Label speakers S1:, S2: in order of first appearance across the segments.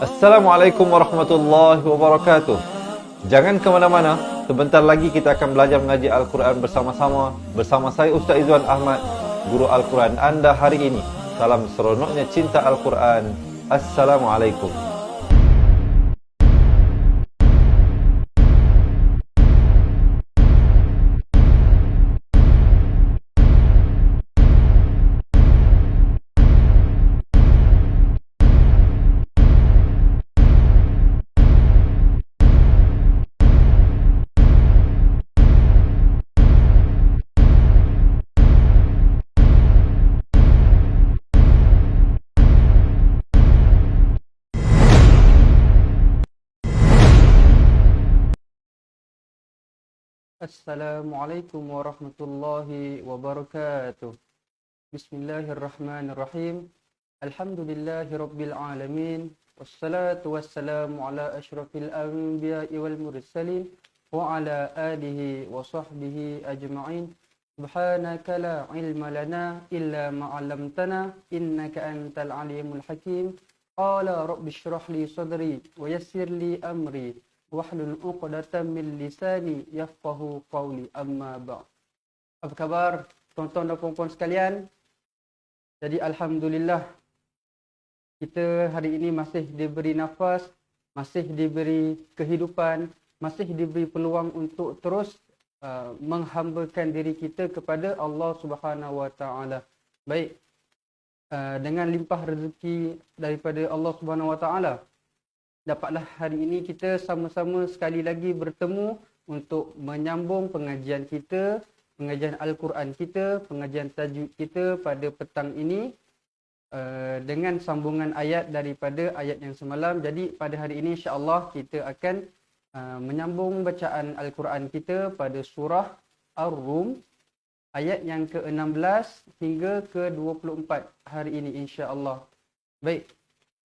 S1: Assalamualaikum warahmatullahi wabarakatuh. Jangan ke mana-mana. Sebentar lagi kita akan belajar mengaji Al-Quran bersama-sama. Bersama saya Ustaz Izzuan Ahmad, guru Al-Quran anda hari ini. Salam seronoknya cinta Al-Quran. Assalamualaikum.
S2: Assalamualaikum warahmatullahi wabarakatuh. Bismillahirrahmanirrahim. Alhamdulillahi rabbil alamin. Wassalatu wassalamu ala asyrafil anbiya'i wal mursalin wa ala alihi wa sahbihi ajma'in. Subhanaka la ilma lana illa ma 'allamtana innaka antal alimul hakim. Qala rabbi shrah li sadri wa yassir li amri wahlul 'uqdatam min lisani yafqahu qawli, amma ba'd. Apa khabar tuan-tuan dan puan-puan sekalian? Jadi alhamdulillah kita hari ini masih diberi nafas, masih diberi kehidupan, masih diberi peluang untuk terus menghambakan diri kita kepada Allah Subhanahu wa taala. Baik, dengan limpah rezeki daripada Allah Subhanahu wa taala, dapatlah hari ini kita sama-sama sekali lagi bertemu untuk menyambung pengajian kita, pengajian Al-Quran kita, pengajian tajwid kita pada petang ini dengan sambungan ayat daripada ayat yang semalam. Jadi pada hari ini insya-Allah kita akan menyambung bacaan Al-Quran kita pada surah Ar-Rum ayat yang ke-16 hingga ke-24 hari ini insya-Allah. Baik.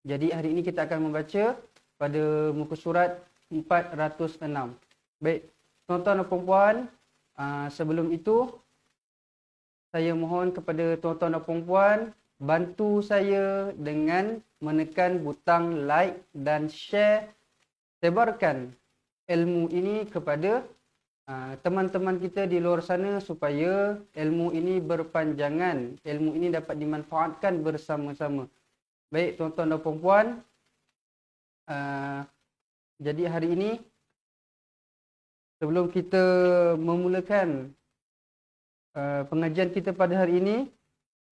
S2: Jadi hari ini kita akan membaca pada muka surat 406. Baik, tuan-tuan dan puan-puan, sebelum itu saya mohon kepada tuan-tuan dan puan-puan bantu saya dengan menekan butang like dan share, sebarkan ilmu ini kepada teman-teman kita di luar sana supaya ilmu ini berpanjangan, ilmu ini dapat dimanfaatkan bersama-sama. Baik, tuan-tuan dan puan-puan, jadi hari ini sebelum kita memulakan pengajian kita pada hari ini,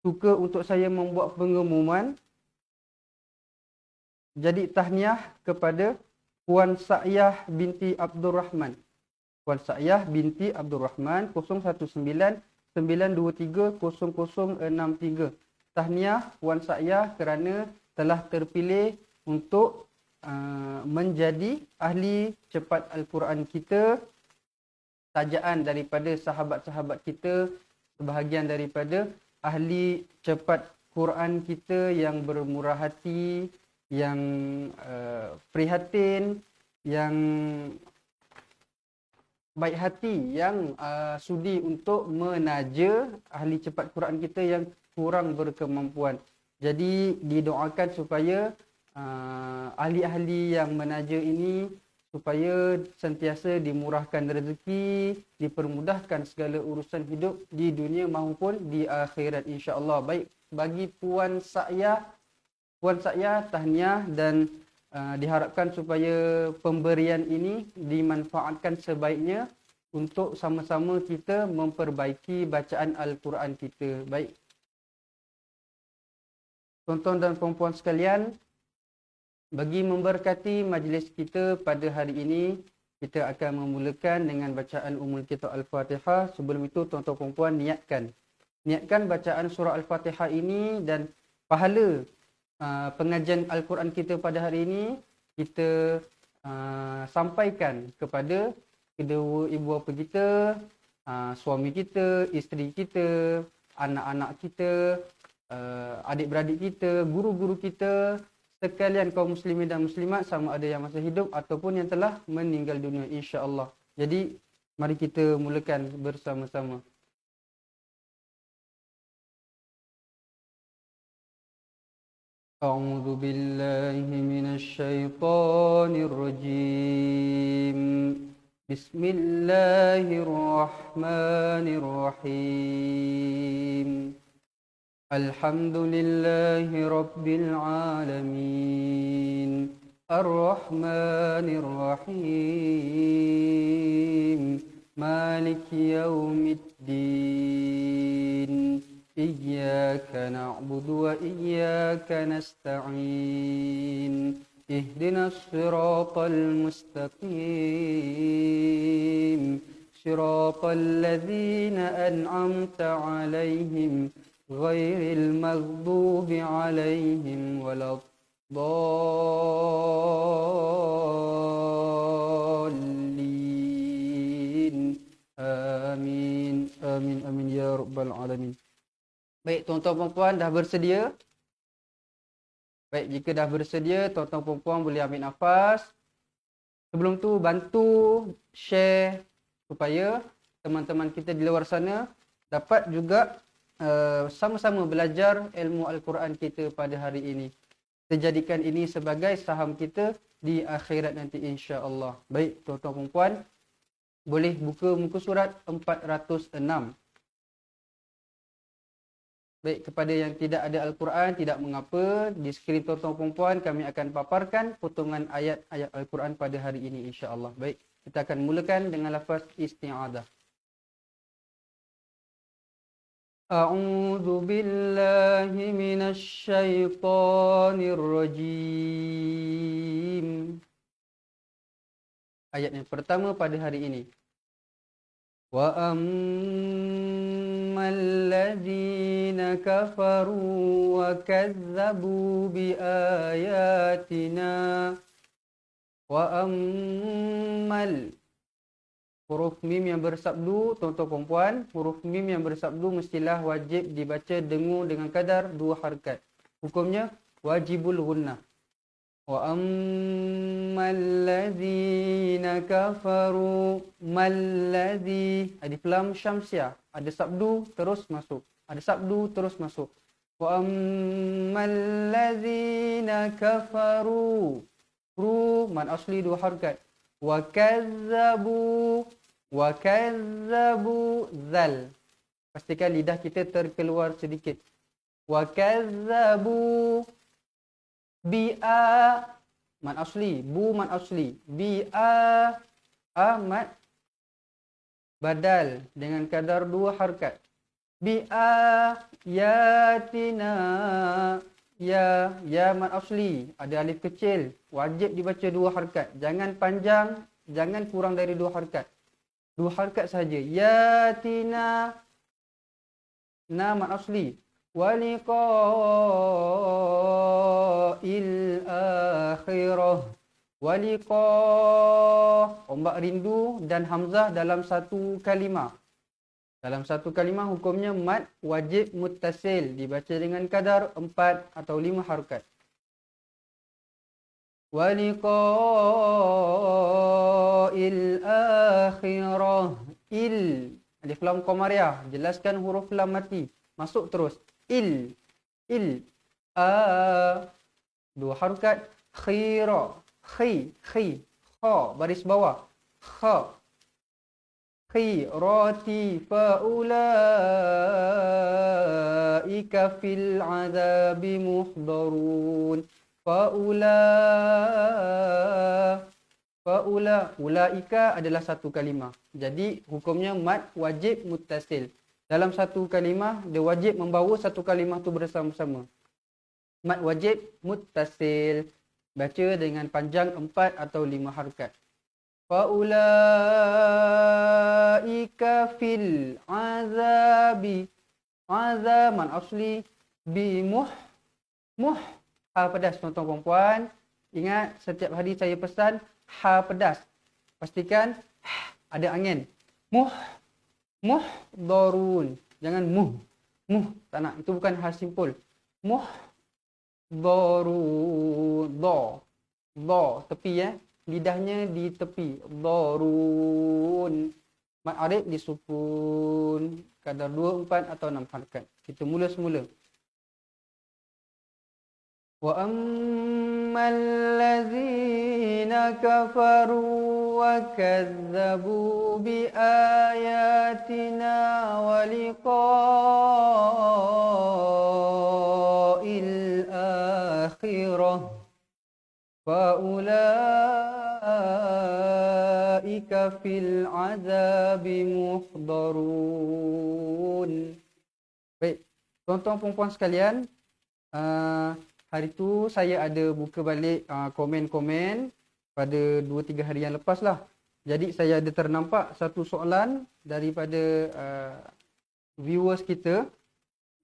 S2: suka untuk saya membuat pengumuman. Jadi tahniah kepada Puan Sa'yah binti Abdul Rahman. Puan Sa'yah binti Abdul Rahman 0199230063. Tahniah Puan Sa'yah kerana telah terpilih untuk menjadi ahli cepat Al-Quran kita. Tajaan daripada sahabat-sahabat kita, sebahagian daripada ahli cepat Quran kita yang bermurah hati, yang prihatin, yang baik hati, yang sudi untuk menaja ahli cepat Quran kita yang kurang berkemampuan. Jadi didoakan supaya ahli-ahli yang menaja ini supaya sentiasa dimurahkan rezeki, dipermudahkan segala urusan hidup di dunia maupun di akhirat insya-Allah. Baik, bagi Puan Sa'yah tahniah dan diharapkan supaya pemberian ini dimanfaatkan sebaiknya untuk sama-sama kita memperbaiki bacaan Al-Quran kita. Baik, tuan-tuan dan puan-puan sekalian, bagi memberkati majlis kita pada hari ini, kita akan memulakan dengan bacaan Ummul Kitab Al-Fatihah. Sebelum itu, tuan-tuan dan puan-puan, niatkan bacaan surah Al-Fatihah ini dan pahala pengajian Al-Quran kita pada hari ini kita sampaikan kepada kedua ibu bapa kita, suami kita, isteri kita, anak-anak kita, adik-beradik kita, guru-guru kita, sekalian kaum muslimin dan muslimat, sama ada yang masih hidup ataupun yang telah meninggal dunia insya-Allah. Jadi mari kita mulakan bersama-sama. أعوذ بالله من الشيطان الرجيم بسم الله الرحمن الرحيم الحمد لله رب العالمين الرحمن الرحيم مالك يوم الدين إياك نعبد وإياك نستعين اهدنا الصراط المستقيم صراط الذين أنعمت عليهم غير المغضوب عليهم ولا الضالين آمين آمين آمين يا رب العالمين. Baik, tuan-tuan puan dah bersedia? Baik, jika dah bersedia, tuan-tuan puan boleh ambil nafas. Sebelum tu, bantu share supaya teman-teman kita di luar sana dapat juga sama-sama belajar ilmu Al-Quran kita pada hari ini. Kita jadikan ini sebagai saham kita di akhirat nanti insya-Allah. Baik, tuan-tuan puan, boleh buka muka surat 406. Baik, kepada yang tidak ada Al-Quran, tidak mengapa. Di skrin tuan-tuan perempuan, kami akan paparkan potongan ayat-ayat Al-Quran pada hari ini insya-Allah. Baik, kita akan mulakan dengan lafaz isti'adah. A'udzu billahi minasy syaithanir rajim. Ayat yang pertama pada hari ini. Wa ammal ladzina kafaru wa kazzabu bi ayatina wa ammal huruf mim yang bersabdu, tuan-tuan perempuan, huruf mim yang bersabdu mestilah wajib dibaca dengung dengan kadar 2 harakat. Hukumnya wajibul gunnah. Wa ammal ladzina kafaru malladzi, alif lam syamsiah, ada sabdu terus masuk, ada sabdu terus masuk. Wa ammal ladzina kafaru, ru man asli 2 harakat. Wa kazzabu zal, pastikan lidah kita terkeluar sedikit. Wa kazzabu bi'a, mad asli, bu mad asli, bi'a, mad badal dengan kadar 2 harakat. Bi'a yatina, ya mad asli, ada alif kecil, wajib dibaca 2 harakat. Jangan panjang, jangan kurang dari 2 harakat. 2 harakat saja. Yatina, na mad asli. Waliqa'il akhirah, waliqa', ombak rindu dan hamzah dalam satu kalimah. Dalam satu kalimah hukumnya mad wajib muttasil, dibaca dengan kadar 4 atau 5 harakat. Waliqa'il akhirah, il, alif lam qamariyah, jelaskan huruf lam mati, masuk terus. Il, 2 harakat. Khira, khi, kha, baris bawah, kha. Khirati faulaika fil azabi muhdarun. Ulaika adalah satu kalimah. Jadi hukumnya mad wajib muttasil. Dalam satu kalimah, dia wajib membawa satu kalimah tu bersama-sama. Mad wajib muttasil. Baca dengan panjang 4 atau 5 harakat. Faulaika fil azabi. Azaman asli bi muh. Ha pedas, tuan-tuan perempuan. Ingat, setiap hari saya pesan ha pedas. Pastikan ada angin. Muhdharun. Jangan muh. Tak nak. Itu bukan ha simpul. Muhdharun. Do. Tepi lidahnya di tepi. Dharun. Mad arif disukun. Kadar 2, 4 atau 6 harakat. Kita mula semula. وأما الذين كفروا وكذبوا بآياتنا ولقاء الآخرة فأولئك في العذاب محضرون. Baik, tuan-tuan perempuan sekalian, hari tu saya ada buka balik komen-komen pada 2-3 hari yang lepas lah. Jadi saya ada ternampak satu soalan daripada viewers kita.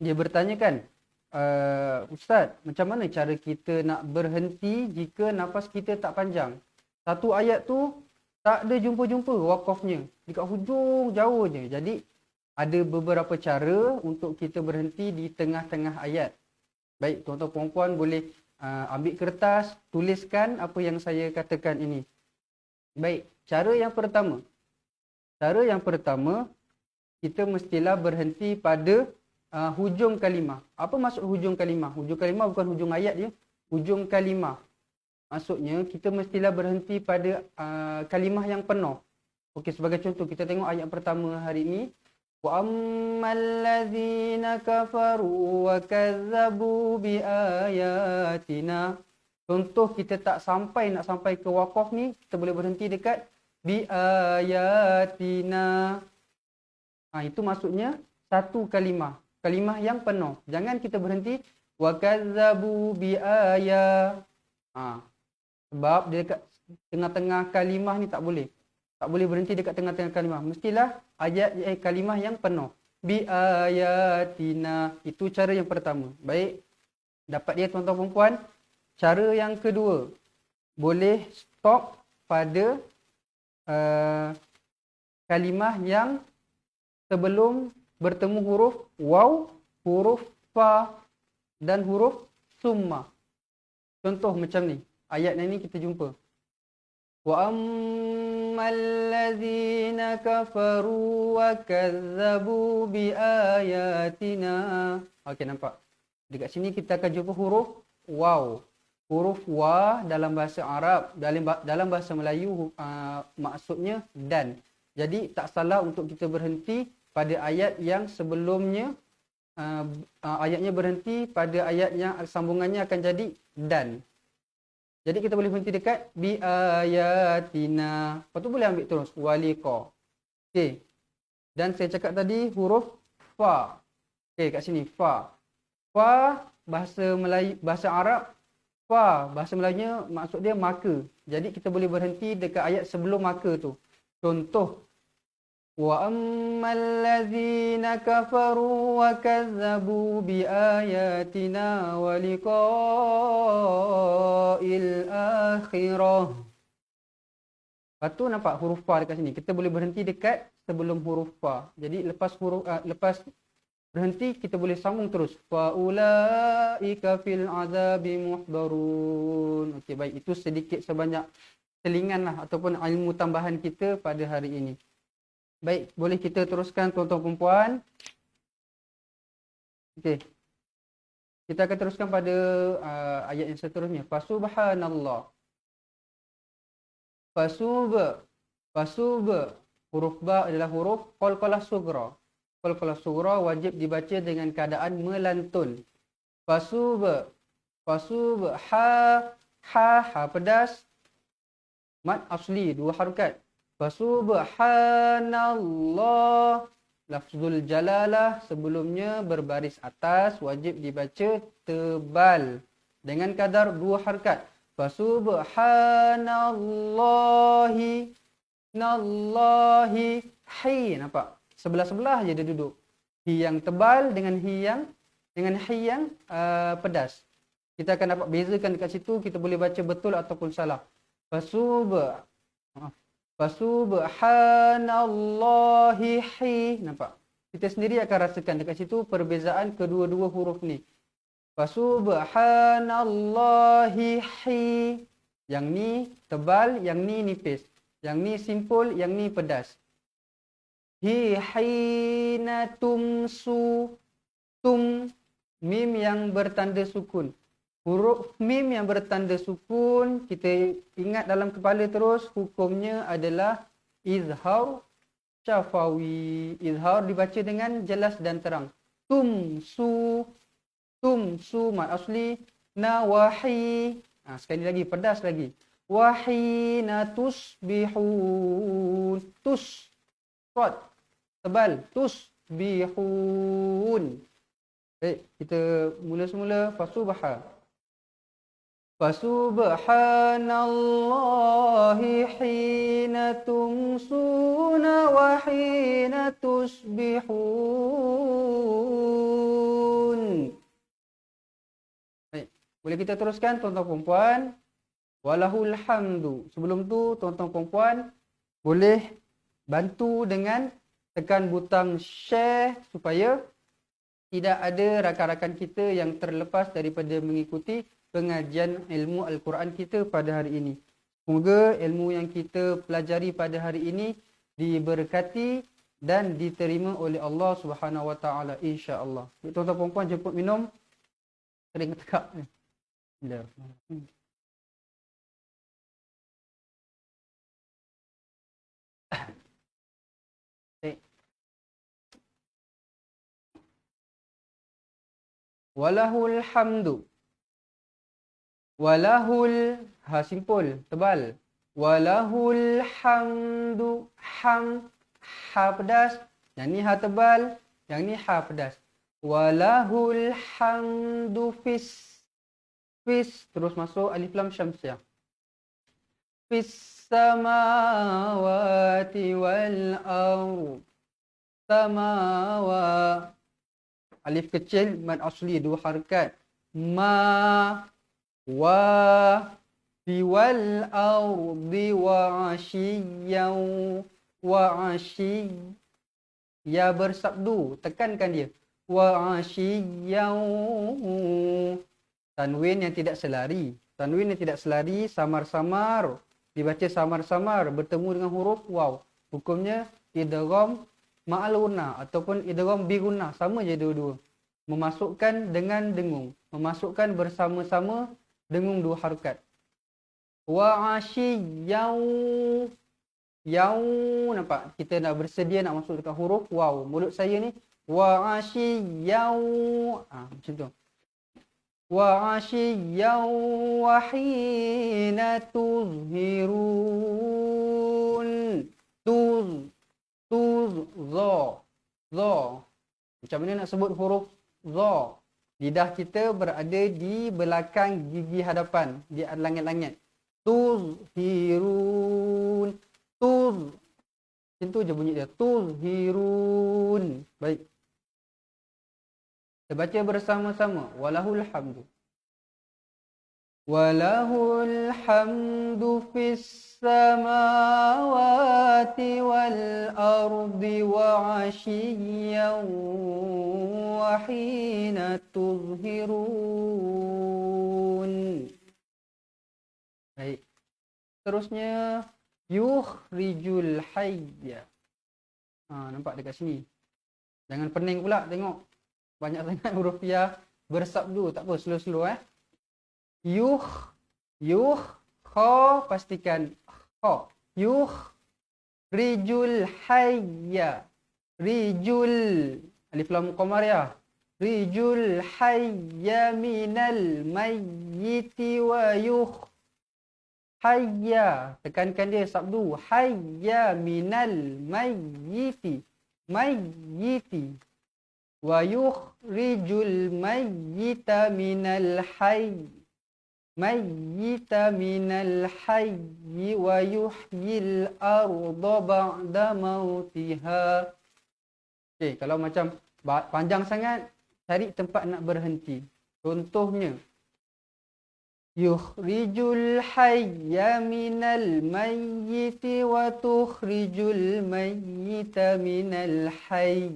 S2: Dia bertanyakan, Ustaz, macam mana cara kita nak berhenti jika nafas kita tak panjang? Satu ayat tu tak ada jumpa-jumpa wakafnya, dekat hujung jauh je. Jadi ada beberapa cara untuk kita berhenti di tengah-tengah ayat. Baik, tuan-tuan puan-puan boleh ambil kertas, tuliskan apa yang saya katakan ini. Baik, cara yang pertama. Kita mestilah berhenti pada hujung kalimah. Apa maksud hujung kalimah? Hujung kalimah bukan hujung ayat je. Hujung kalimah. Maksudnya kita mestilah berhenti pada kalimah yang penuh. Okey, sebagai contoh kita tengok ayat pertama hari ini. Wa ammal ladzina kafaru wa kazzabu bi ayatina. Contoh kita nak sampai ke waqaf ni, kita boleh berhenti dekat bi ayatina. Itu maksudnya satu kalimah yang penuh. Jangan kita berhenti wa kazzabu bi ayat. Sebab dia dekat tengah-tengah kalimah ni tak boleh. Tak boleh berhenti dekat tengah-tengah kalimah. Mestilah kalimah yang penuh. Bi ayatina. Itu cara yang pertama. Baik. Dapat dia tuan-tuan perempuan. Cara yang kedua. Boleh stop pada kalimah yang sebelum bertemu huruf waw, huruf fa dan huruf summa. Contoh macam ni. Ayat ni kita jumpa. Wa ammal ladzina kafaru wa kazzabu bi ayatina. Okey, nampak. Dekat sini kita akan jumpa huruf waw. Huruf wa dalam bahasa Arab, dalam bahasa Melayu maksudnya dan. Jadi tak salah untuk kita berhenti pada ayat yang sebelumnya, ayatnya berhenti pada ayat yang sambungannya akan jadi dan. Jadi kita boleh berhenti dekat bi ayatina. Lepas tu boleh ambil terus waliqa. Okey. Dan saya cakap tadi huruf fa. Okey, kat sini fa. Fa bahasa Melayu, bahasa Arab, fa bahasa Melayunya maksud dia maka. Jadi kita boleh berhenti dekat ayat sebelum maka tu. Contoh wa ammal ladzina kafaru wa kazzabu bi ayatina wa liqa'il akhirah. Lepas tu nampak huruf fa dekat sini. Kita boleh berhenti dekat sebelum huruf fa. Jadi lepas berhenti kita boleh sambung terus. Fa ulaika fil azabi muhdarun. Okey, baik, itu sedikit sebanyak selinganlah ataupun ilmu tambahan kita pada hari ini. Baik, boleh kita teruskan tuan-tuan perempuan. Okey. Kita akan teruskan pada ayat yang seterusnya. Fasubhanallah. Fasub. Huruf ba adalah huruf qalqalah sughra. Qalqalah sughra wajib dibaca dengan keadaan melantun. Fasub. Ha pedas. Mad asli 2 harokat. Fasubhanallah. Lafzul jalalah sebelumnya berbaris atas wajib dibaca tebal dengan kadar 2 harakat. Fasubhanallahi. Nallahi. Hi, nampak? Sebelah-sebelah je dia duduk. Hi yang tebal dengan hi yang pedas. Kita akan dapat bezakan dekat situ, kita boleh baca betul ataupun salah. Fasubhanallahi hi. Nampak? Kita sendiri akan rasakan dekat situ perbezaan kedua-dua huruf ni. Fasubhanallahi hi. Yang ni tebal, yang ni nipis. Yang ni simpul, yang ni pedas. Hi hina tumsu. Tum. Mim yang bertanda sukun. Huruf mim yang bertanda sukun, kita ingat dalam kepala terus, hukumnya adalah izhar syafawi. Izhar dibaca dengan jelas dan terang. Tumsu, tumsu mad asli, nawahi. Sekali lagi, pedas lagi. Wahina tusbihun. Tus, kot, tebal. Tusbihun. Baik, kita mula semula. Fasubha. Fasubhanallahi hina tumsuna wa hina tusbihun. Baik, boleh kita teruskan tuan-tuan perempuan? Walahul hamdu. Sebelum tu tuan-tuan perempuan boleh bantu dengan tekan butang share supaya tidak ada rakan-rakan kita yang terlepas daripada mengikuti pengajian ilmu Al-Quran kita pada hari ini. Semoga ilmu yang kita pelajari pada hari ini diberkati dan diterima oleh Allah Subhanahu Wa Taala, insya-Allah. Tuan-tuan puan-puan jemput minum. Kering tekak ni. Bismillahirrahmanirrahim. Walahul hamdu. Walahul, simpul, tebal. Walahul hamdu, ha pedas. Yang ni ha tebal, yang ni ha pedas. Walahul hamdu fis, terus masuk alif lam syamsiah. Fis samawati wal ardh. Samawa. Alif kecil, mad asli, 2 harakat. Ma. Wa biwal ardi wa asyiyan wa asyiy. Ya bersabdu, tekankan dia. Wa asyiyan. Tanwin yang tidak selari. Tanwin yang tidak selari, samar-samar. Dibaca samar-samar, bertemu dengan huruf waw. Hukumnya idgham ma'al gunnah ataupun idgham bi gunnah. Sama je dua-dua. Memasukkan dengan dengung. Memasukkan bersama-sama dengung 2 harakat. Wa asyiyan. Yau, nampak? Kita nak bersedia nak masuk dekat huruf waw. Mulut saya ni wa asyiyan. Macam tu. Wa asyiyan wa hina tuzhirun. Za. Macam mana nak sebut huruf za? Lidah kita berada di belakang gigi hadapan, di langit-langit. Tuzhirun. Macam tu je bunyi dia. Tuzhirun. Baik. Kita baca bersama-sama. Walahul hamdu. Walahul hamdu fis samawati wal ardi wa ashiyyan wa hina tuzhirun. Baik. Terusnya yukhrijul hayya. Nampak dekat sini. Jangan pening pula tengok. Banyak sangat huruf ya bersabdu. Tak apa, slow-slow kha, pastikan kha. Rijul hayya. Rijul, alif lam qamariyah. Rijul hayya minal mayyiti wa hayya. Tekankan dia sabdu. Hayya minal mayyiti. Mayyiti. Wa yukhrijul mayyita minal hayy. Mayyita minal hayyi wa yuhyil arda ba'da mautiha. Okey, kalau macam panjang sangat, cari tempat nak berhenti. Contohnya, yukhrijul hayya minal mayyiti wa tukhrijul mayyita minal hayy.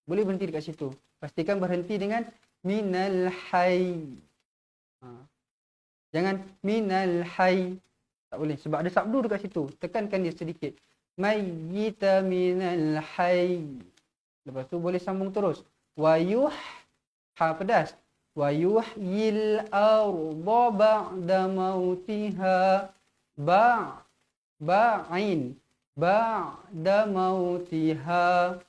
S2: Boleh berhenti dekat situ. Pastikan berhenti dengan minal hayy. Jangan minal hayy. Tak boleh sebab ada sabdu dekat situ. Tekankan dia sedikit. Mayyita minal hayy. Lepas tu boleh sambung terus. Wa ha pedas. Wa yuhyil arda ba'da mautiha. Ba'in. Ba'da mautiha.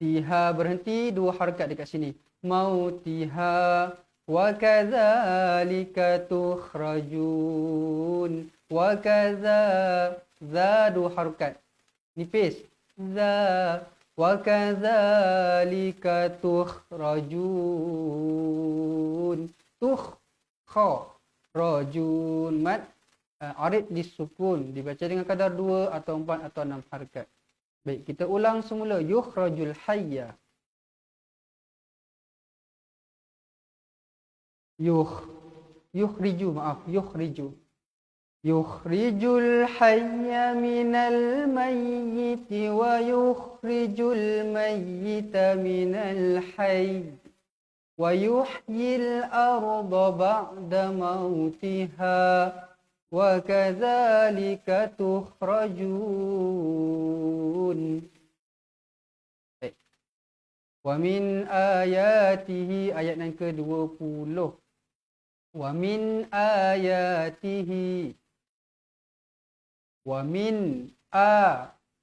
S2: Tiha berhenti, dua harakat dekat sini. Mautiha. Wa kadzalika tukhrajun. Wa kadza. Za dua harakat. Nipis. Za. Wa kadzalika tukhrajun. Rajun. Mad arid disukun. Dibaca dengan kadar 2 atau 4 atau 6 harakat. Baik, kita ulang semula. Yukhrajul hayya. Yukhriju. Yukhrijul hayya minal mayyiti wa yukhrijul mayyita minal hayy. Wa yuhyil arda ba'da mautiha. Wa kadzalika tukhrajun. Wa min ayatihi, ayat yang ke-20. Wa min ayatihi. Wa min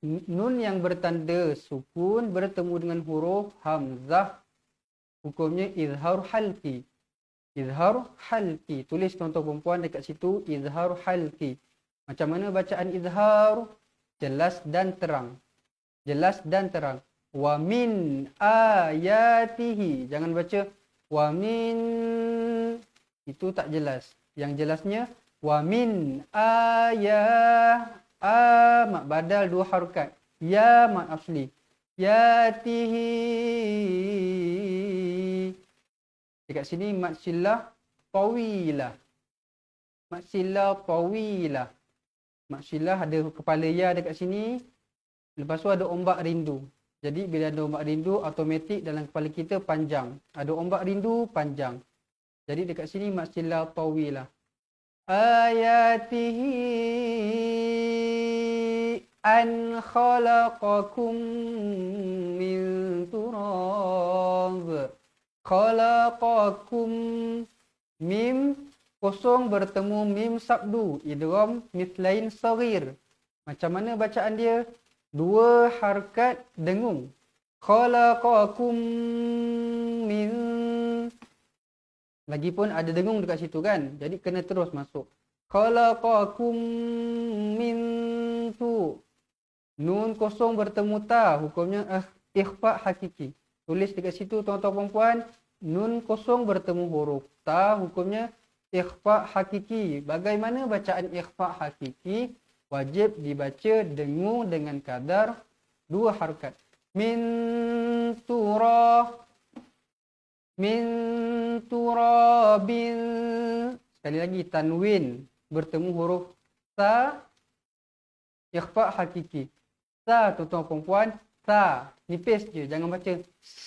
S2: nun yang bertanda sukun bertemu dengan huruf hamzah, hukumnya izhar halqi. Izhar halqi. Tulis tuan-tuan perempuan dekat situ, izhar halqi. Macam mana bacaan izhar? Jelas dan terang. Jelas dan terang. Wa min ayatihi. Jangan baca wa min. Itu tak jelas. Yang jelasnya wa min mak badal 2 harakat. Ya mak asli. Yatihi. Dekat sini mat sillah tawilah. Mat sillah tawilah. Mat sillah ada kepala ya dekat sini. Lepas tu ada ombak rindu. Jadi bila ada ombak rindu, automatik dalam kepala kita panjang. Ada ombak rindu, panjang. Jadi dekat sini mat sillah tawilah. Ayatihi an khalaqakum min turab. Khalaqakum. Mim kosong bertemu mim sabdu. Idgham mithlain saghir. Macam mana bacaan dia? 2 harakat dengung. Khalaqakum min. Lagipun ada dengung dekat situ kan. Jadi kena terus masuk. Khalaqakum min tu. Nun kosong bertemu ta. Hukumnya ikhfa hakiki. Tulis dekat situ tuan-tuan perempuan. Nun kosong bertemu huruf ta. Hukumnya ikhfa hakiki. Bagaimana bacaan ikhfa hakiki? Wajib dibaca dengung dengan kadar 2 harakat. Min turah. Min turabin. Sekali lagi tanwin bertemu huruf sa. Ikhfa hakiki. Sa tuan-tuan perempuan. Sa. Nipis je. Jangan baca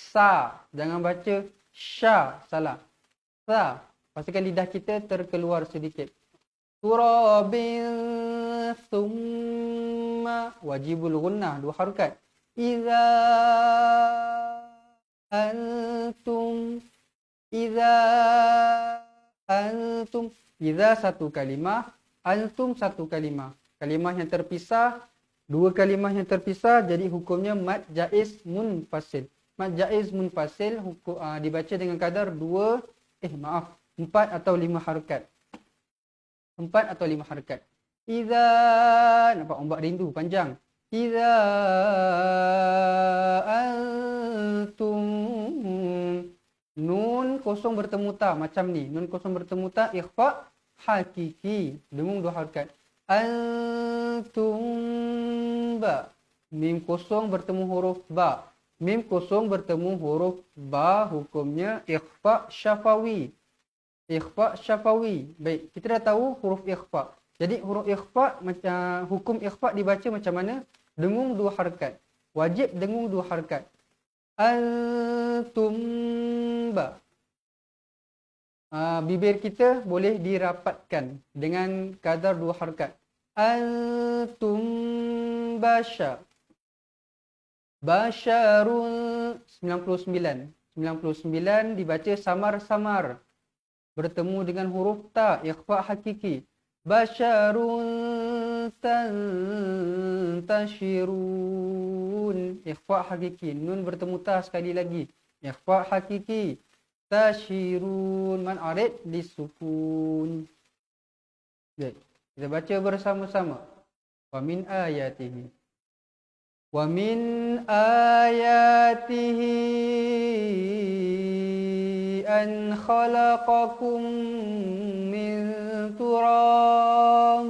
S2: sa. Jangan baca sya. Salah. Sa. Pastikan lidah kita terkeluar sedikit. Turabin thumma. Wajibul gunnah. 2 harakat. Iza antum. Iza antum. Iza 1 kalimah. Antum 1 kalimah. Kalimah yang terpisah. 2 kalimah yang terpisah. Jadi hukumnya mad jaiz munfasil. Mad jaiz munfasil dibaca dengan kadar 4 atau 5 harakat. 4 atau 5 harakat. Iza. Nampak ombak rindu panjang. Iza antum. Nun kosong bertemu ta. Macam ni. Nun kosong bertemu ta. Ikhfa hakiki. Dengung 2 harakat. Antum ba. Mim kosong bertemu huruf ba. Mim kosong bertemu huruf ba. Hukumnya ikhfa syafawi. Ikhfa syafawi. Baik, kita dah tahu huruf ikhfa. Jadi huruf ikhfa, macam hukum ikhfa dibaca macam mana? Dengung 2 harakat. Wajib dengung 2 harakat. Antum ba. Bibir kita boleh dirapatkan dengan kadar 2 harakat. Antum basya. Basyarun 99. 99 dibaca samar-samar. Bertemu dengan huruf ta, ikhfa hakiki. Basyarun tantashirun. Ikhfa hakiki. Nun bertemu ta sekali lagi. Ikhfa hakiki. Tashirun. Man arid disukun. Baik. Kita baca bersama-sama. Wa min ayatihi. Wa min ayatihi an khalaqakum min turab.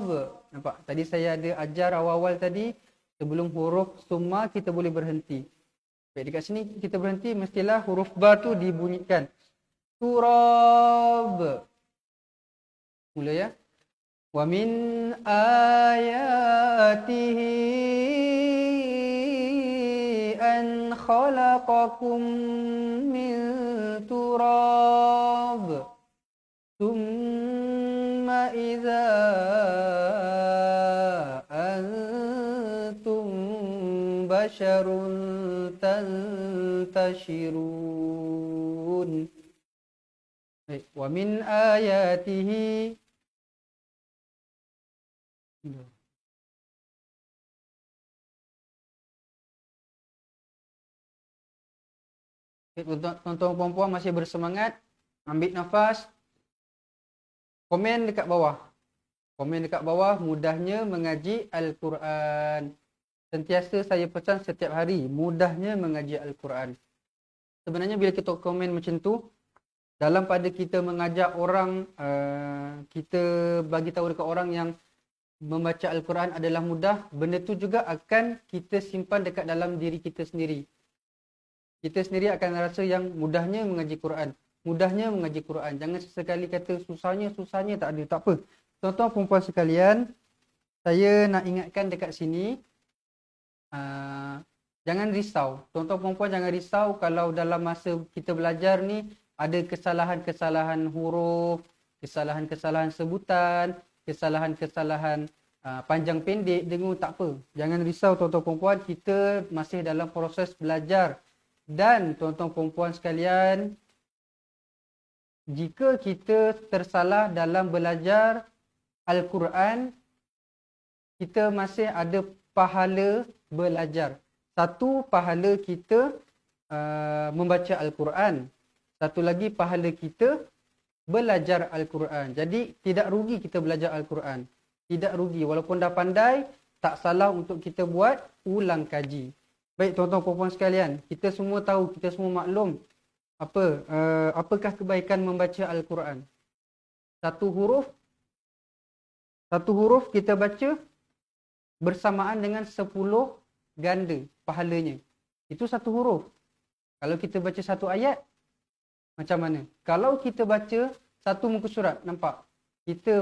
S2: Nampak? Tadi saya ada ajar awal-awal tadi. Sebelum huruf summa kita boleh berhenti. Baik, dekat sini kita berhenti, mestilah huruf ba tu dibunyikan. Turab. Mula ya. Wa min ayatihi an khalaqakum min turab. Thumma idza antum basharun tantashirun. Baik, wa min ayatihi. Tuan-tuan puan-puan masih bersemangat, ambil nafas, komen dekat bawah. Komen dekat bawah, mudahnya mengaji Al-Quran. Sentiasa saya pesan setiap hari, mudahnya mengaji Al-Quran. Sebenarnya bila kita komen macam tu, dalam pada kita mengajak orang, kita bagi tahu dekat orang yang membaca Al-Quran adalah mudah, benda tu juga akan kita simpan dekat dalam diri kita sendiri. Kita sendiri akan rasa yang mudahnya mengaji Quran. Mudahnya mengaji Quran. Jangan sesekali kata susahnya tak ada. Tak apa. Tuan-tuan perempuan sekalian, saya nak ingatkan dekat sini, jangan risau. Tuan-tuan perempuan jangan risau kalau dalam masa kita belajar ni ada kesalahan-kesalahan huruf, kesalahan-kesalahan sebutan, kesalahan-kesalahan panjang pendek, dengung, tak apa. Jangan risau tuan-tuan perempuan, kita masih dalam proses belajar. Dan tuan-tuan perempuan sekalian, jika kita tersalah dalam belajar Al-Quran, kita masih ada pahala belajar. Satu, pahala kita membaca Al-Quran. Satu lagi, pahala kita belajar Al-Quran. Jadi tidak rugi kita belajar Al-Quran. Tidak rugi. Walaupun dah pandai, tak salah untuk kita buat ulang kaji. Baik tuan-tuan puan-puan sekalian, kita semua tahu, kita semua maklum apakah kebaikan membaca Al-Quran. Satu huruf kita baca bersamaan dengan 10 ganda pahalanya. Itu satu huruf. Kalau kita baca satu ayat, macam mana? Kalau kita baca satu muka surat, nampak? Kita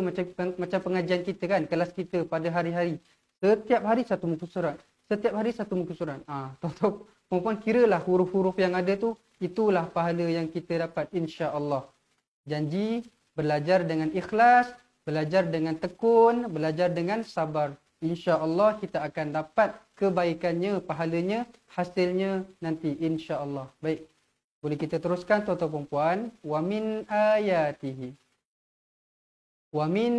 S2: macam pengajian kita kan, kelas kita pada hari-hari. Setiap hari satu muka surat. Setiap hari satu muka surat. Tuan-tuan perempuan, kiralah huruf-huruf yang ada tu, itulah pahala yang kita dapat insya-Allah. Janji belajar dengan ikhlas, belajar dengan tekun, belajar dengan sabar. Insya-Allah kita akan dapat kebaikannya, pahalanya, hasilnya nanti insya-Allah. Baik. Boleh kita teruskan tuan-tuan perempuan. Wa min ayatihi. Wa min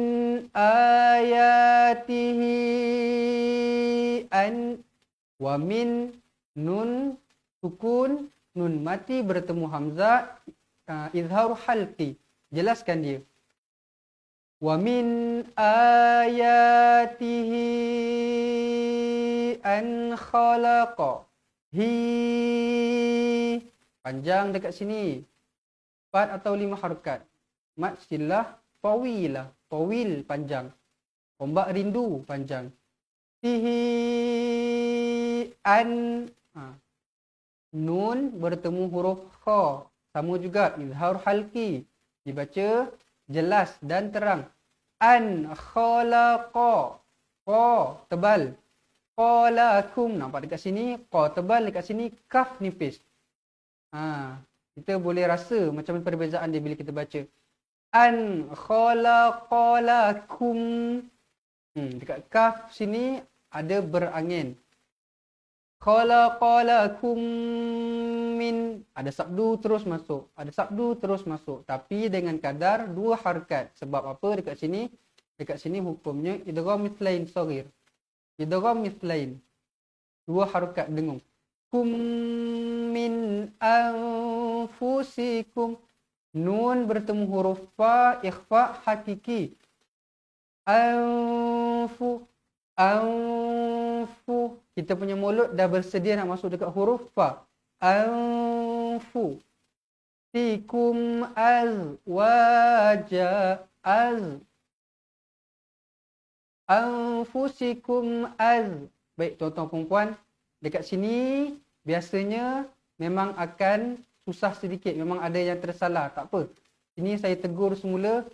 S2: ayatihi an. Wa min nun sukun, nun mati bertemu hamzah, izhar halqi. Jelaskan dia. Wa min ayatihi an khalaqa. Hi. Panjang dekat sini. 4 atau 5 harakat. Mat silah tawilah. Tawil panjang. Ombak rindu panjang. Tihi an. Nun bertemu huruf kha. Sama juga izhar halqi. Dibaca jelas dan terang. An khalaqa. Qa tebal. Qalakum. Nampak dekat sini qa tebal, dekat sini kaf nipis. Kita boleh rasa macam mana perbezaan dia bila kita baca. An khalaqalakum. Dekat kaf sini ada berangin. khalaqalakum min, ada sabdu terus masuk, ada sabdu terus masuk, tapi dengan kadar 2 harakat. Sebab apa dekat sini? Dekat sini hukumnya idgham mithlain saghir. Idgham mithlain, 2 harakat dengung. Kum min anfusikum, nun bertemu huruf fa, ikhfa hakiki. Anfu, anfu, kita punya mulut dah bersedia nak masuk dekat huruf fa. Anfu, fikum azwaja, anfusikum Baik tuan-tuan perempuan, dekat sini biasanya memang akan susah sedikit, memang ada yang tersalah, tak apa. Ini saya tegur semula,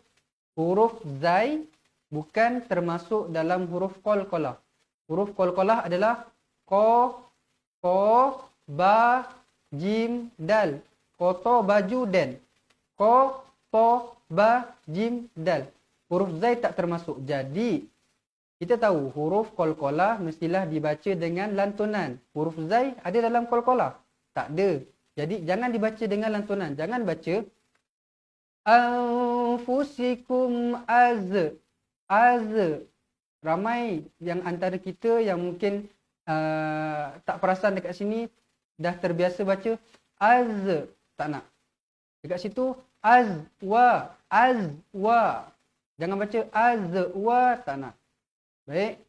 S2: huruf zai bukan termasuk dalam huruf qalqalah. Huruf qalqalah adalah qa, ba, jim, dal. Koto, baju, dan. Qa, ba, jim, dal. Huruf zai tak termasuk. Jadi, kita tahu huruf qalqalah mestilah dibaca dengan lantunan. Huruf zai ada dalam qalqalah? Tak ada. Jadi, jangan dibaca dengan lantunan. Jangan baca anfusikum az. Ramai yang antara kita yang mungkin tak perasan dekat sini dah terbiasa baca az. Tak nak. Dekat situ azwa. Jangan baca azwa, tak nak. Baik.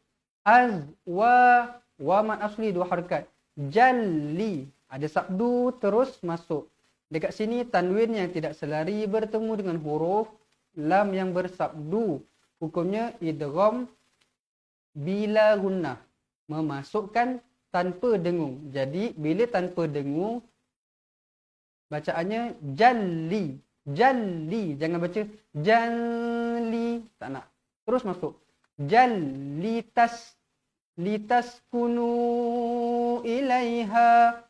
S2: Azwa, wa mad asli 2 harakat. Jalli, ada sabdu terus masuk. Dekat sini tanwin yang tidak selari bertemu dengan huruf lam yang bersabdu. Hukumnya idgham bila gunnah, memasukkan tanpa dengung. Jadi bila tanpa dengung bacaannya jalli. Jangan baca jalli, tak nak. Terus masuk. Jallitas, kunu ilaiha.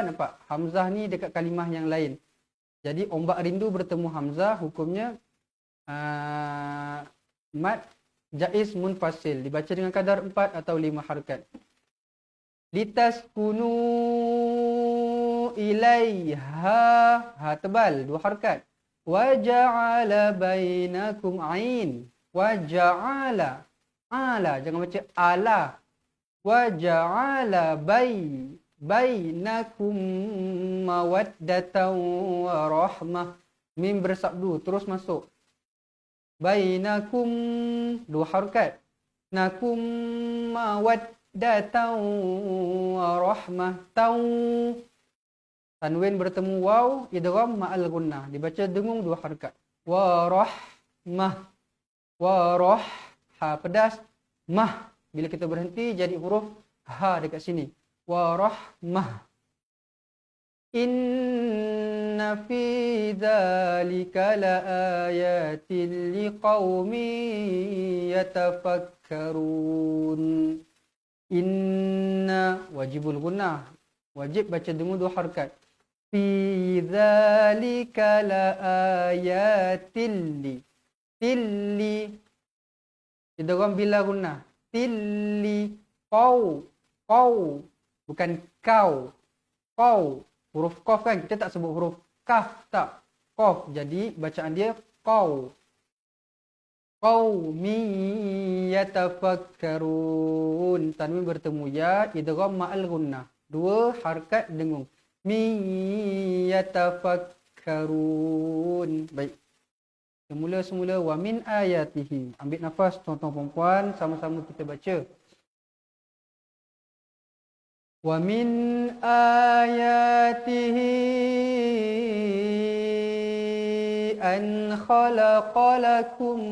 S2: Nampak? Hamzah ni dekat kalimah yang lain. Jadi ombak rindu bertemu hamzah, hukumnya mad jaiz munfasil, dibaca dengan kadar 4 atau 5 harakat. Litaskunu ilaiha, ha tebal 2 harakat. Wa ja'ala bainakum ain. Wa ja'ala, ala, jangan baca ala. Wa ja'ala bainakum mawaddatan wa rahmah. Mim bersabdu terus masuk. Bainakum 2 harakat. Nakum mawaddatan wa rahmah. Tanwin bertemu waw, idgham ma'al gunnah. Dibaca dengung 2 harakat. Wa rahmah. Ha pedas, mah. Bila kita berhenti jadi huruf ha dekat sini. Wa rahmah. Inna fi dzalika laayatin liqaumin yatafakkarun. Inna wajibul gunnah. Wajib baca dengung 2 harakat. Fi dzalika laayatin li. Tilli. Idgham bila gunnah. Tilli. Qau. Bukan kau. Qau. Huruf qaf kan, kita tak sebut huruf kaf, tak. Qaf. Jadi bacaan dia qau. Qaumi yatafakkarun. Tanwin bertemu ya, idgham ma'al gunnah. 2 harakat dengung. Mi yatafakkarun. Baik. Semula wa min ayatihi. Ambil nafas tuan-tuan perempuan, sama-sama kita baca. Wa min ayatihi an khalaqa lakum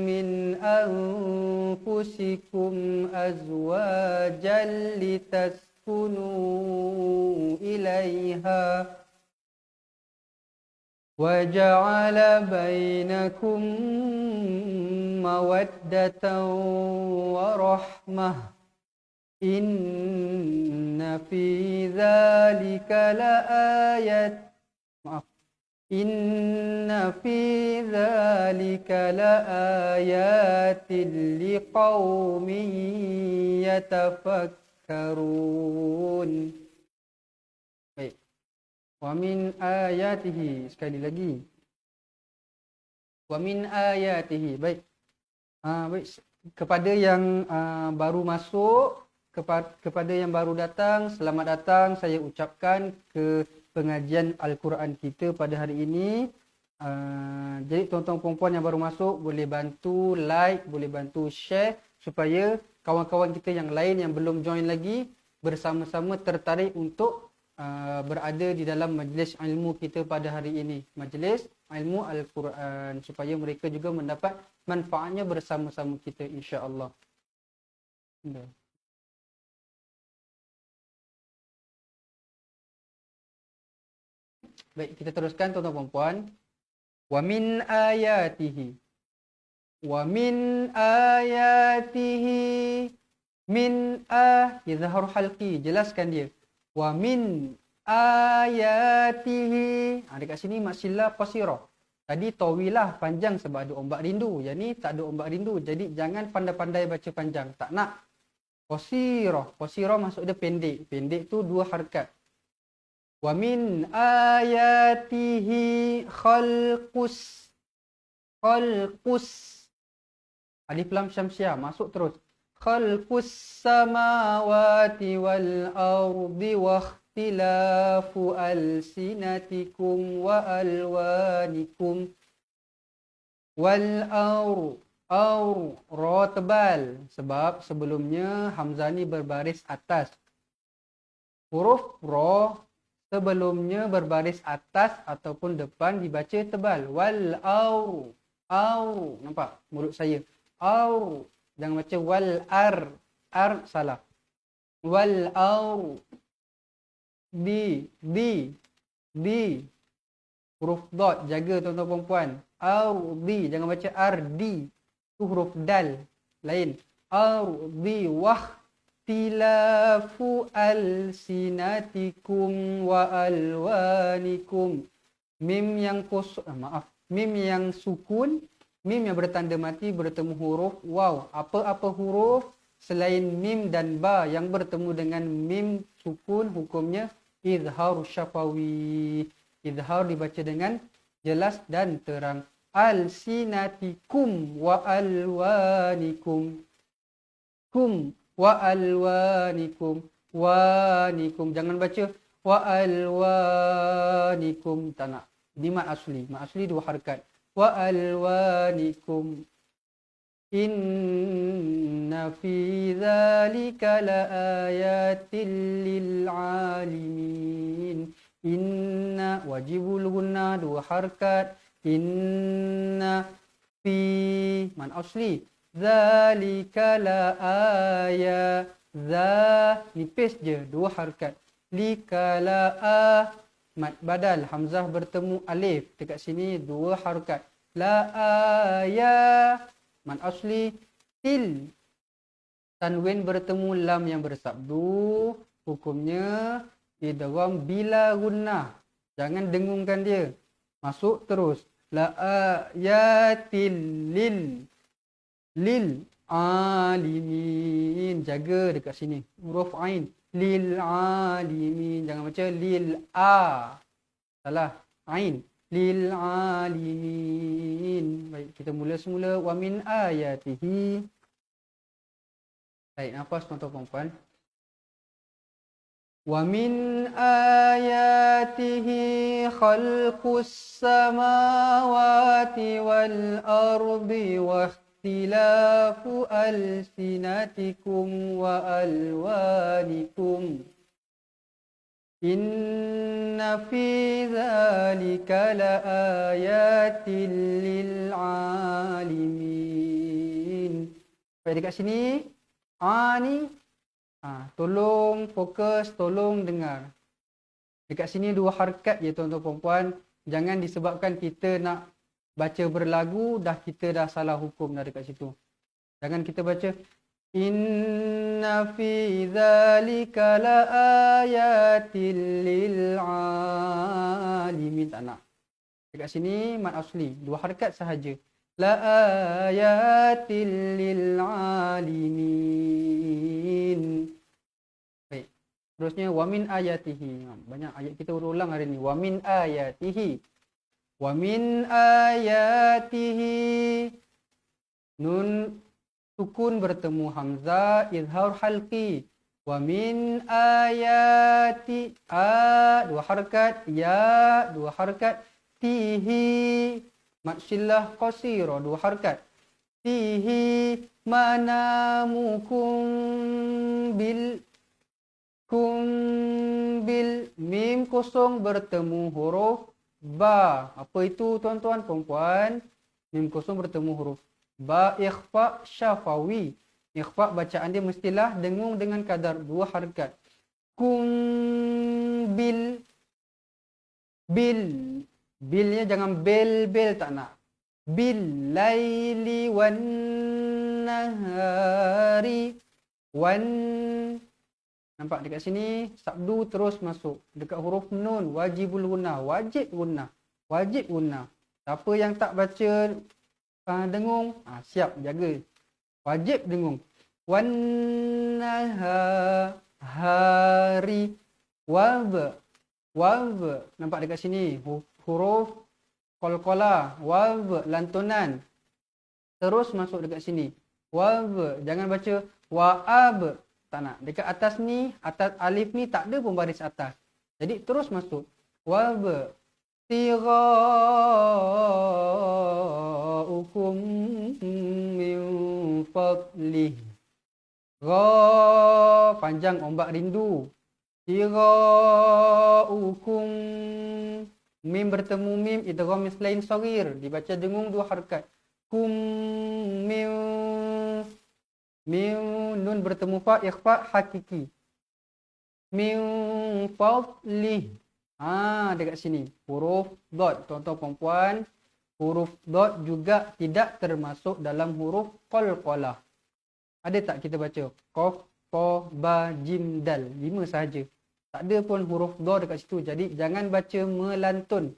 S2: min anfusikum azwajan litaskunu ilaiha wa ja'ala bainakum mawaddatan wa rahmah. Inna fi dzalika laayat. Maaf. Inna fi dzalika laayatin liqaumin yatafakkarun. Baik. Wa min ayatihi, sekali lagi. Wa min ayatihi. Baik. Baik. Kepada yang baru masuk, kepada yang baru datang, selamat datang saya ucapkan ke pengajian Al-Quran kita pada hari ini. Jadi tuan-tuan perempuan yang baru masuk boleh bantu like, boleh bantu share supaya kawan-kawan kita yang lain yang belum join lagi bersama-sama tertarik untuk berada di dalam majlis ilmu kita pada hari ini. Majlis ilmu Al-Quran, supaya mereka juga mendapat manfaatnya bersama-sama kita, insya-Allah. Baik, kita teruskan tuan-tuan puan. Wa min ayatihi. Wa min ayatihi. Min izhar halqi, jelaskan dia. Wa min ayatihi. Dekat sini maksilah qasirah. Tadi tawilah panjang sebab ada ombak rindu. Yang ni tak ada ombak rindu. Jadi jangan pandai-pandai baca panjang. Tak nak. Qasirah. Qasirah maksud dia pendek. Pendek tu 2 harakat. Wa min ayatihi khalqus. Alif lam syamsiah masuk terus. Khalqus samawati wal ardi wa ikhtilafu alsinatikum wa alwanikum. Wal ra tebal sebab sebelumnya hamzah ni berbaris atas. Huruf ra sebelumnya berbaris atas ataupun depan dibaca tebal. Wal aur. Nampak mulut saya? Aur. Jangan baca wal ar. Ar salah. Wal aur. Di. Huruf dot. Jaga tuan-tuan perempuan. Ardi. Jangan baca ardi. Itu huruf dal. Lain. Ardi. Tilafu alsinatikum wa alwanikum. Mim yang mim yang sukun, mim yang bertanda mati bertemu huruf waw. Apa-apa huruf selain mim dan ba yang bertemu dengan mim sukun hukumnya izhar syafawi. Izhar dibaca dengan jelas dan terang. Alsinatikum wa alwanikum. Wa alwanikum. Jangan baca wa alwanikum. Tak nak. Di mat asli. Mat asli 2 harakat. Wa alwanikum. Inna fi dzalika laayatil lil alimin. Inna wajibul gunna 2 harakat. Inna fi mat asli. Zalika la aya. Za nipis je 2 harakat. Lika la mat badal hamzah bertemu alif. Dekat sini 2 harakat. La aya mat asli til. Tanwin bertemu lam yang bersabdu. Hukumnya idgham bila gunnah. Jangan dengungkan dia. Masuk terus. La ayatil lil alimin. Jaga dekat sini. Huruf ain. Lil alimin. Jangan baca lil a. Salah. Ain. Lil alimin. Baik, kita mula semula. Wa min ayatihi. Baik, nafas tuan-tuan perempuan. Wa min ayatihi khalqus samawati wal ardi wa ikhtilafu alsinatikum wa alwanikum. Inna fi dzalika laayatin lil alimin. Baik, dekat sini ni tolong fokus, tolong dengar. Dekat sini 2 harakat je tuan-tuan perempuan. Jangan disebabkan kita nak baca berlagu kita dah salah hukum dah dekat situ. Jangan kita baca inna fi dzalika laayatil lil alimin. Tak nak. Dekat sini mad asli, 2 harakat sahaja. La ayatil lil alimin. Baik. Terusnya wa min ayatihi. Banyak ayat kita ulang hari ni. Wa min ayatihi. Wa min ayatihi. Nun sukun bertemu hamzah izhar halqi. Wa min ayati 2 harakat, ya 2 harakat, tihi mad sillah qasira 2 harakat. Tihi manamukum bil mim kosong bertemu huruf ba. Apa itu tuan-tuan puan-puan? Mim kosong bertemu huruf ba, ikhfa syafawi. Ikhfa bacaan dia mestilah dengung dengan kadar 2 harakat. Bil. Bilnya jangan bel tak nak. Bil laili wan nahari. Nampak dekat sini sabdu terus masuk dekat huruf nun, wajibul gunnah, wajib gunnah. Siapa yang tak baca dengung, siap jaga. Wajib dengung. Wan nahari. Wav. Nampak dekat sini huruf qalqalah, wav lantunan. Terus masuk dekat sini. Wav, jangan baca waab. Tak nak. Dekat atas ni, atas alif ni tak ada pun baris atas. Jadi terus masuk. Waab. Tira'ukum min fadlih. Ra, panjang ombak rindu. Tira'ukum. Mim bertemu mim, idgham mislain saghir. Dibaca dengung 2 harakat. Kum min. Nun bertemu fa, ikhfa hakiki. Min fadlih. Dekat sini huruf dot, tuan-tuan puan-puan, huruf dot juga tidak termasuk dalam huruf qalqalah. Ada tak kita baca qaf, ta, ba, jim, dal, 5 sahaja. Tak ada pun huruf dot dekat situ. Jadi jangan baca melantun.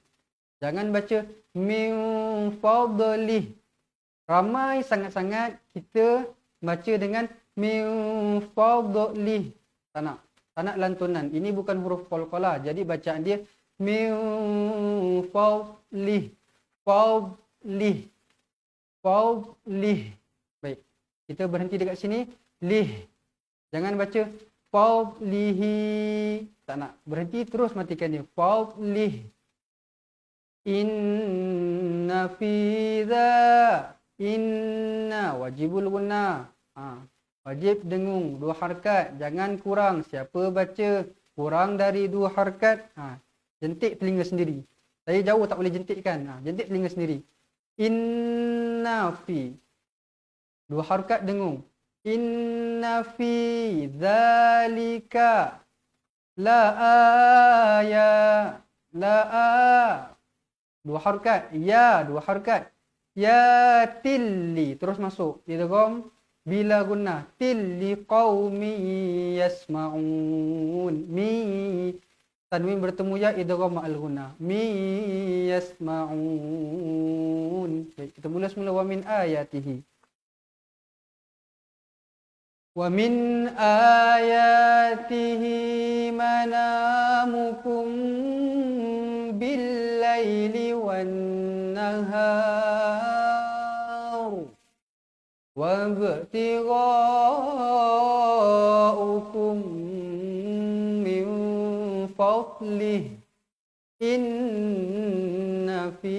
S2: Jangan baca min fadlih. Ramai sangat-sangat kita baca dengan min fadlih. Tak nak lantunan. Ini bukan huruf qalqalah. Jadi bacaan dia min fadlih. Baik. Kita berhenti dekat sini. Lih. Jangan baca fadlihi. Tak nak. Berhenti terus matikan dia. Fadlih. Inna fi dha. Inna wajibul gunnah. Wajib dengung 2 harakat, jangan kurang. Siapa baca kurang dari 2 harakat, jentik telinga sendiri. Saya jauh tak boleh jentikkan. Jentik telinga sendiri. Inna fi 2 harakat dengung. Inna fi dzalika la aya. 2 harakat. Ya 2 harakat. Ya tilli terus masuk. Idgham bila gunnah. Tilli qaumi yasma'un. Mi tanwin bertemu ya, idgham ma'al gunnah. Mi yasma'un. Baik, kita mula semula wa min ayatihi. Wa min ayatihi manamukum bil laili wan nahar wa ibtigha'ukum min fadlih. Inna fi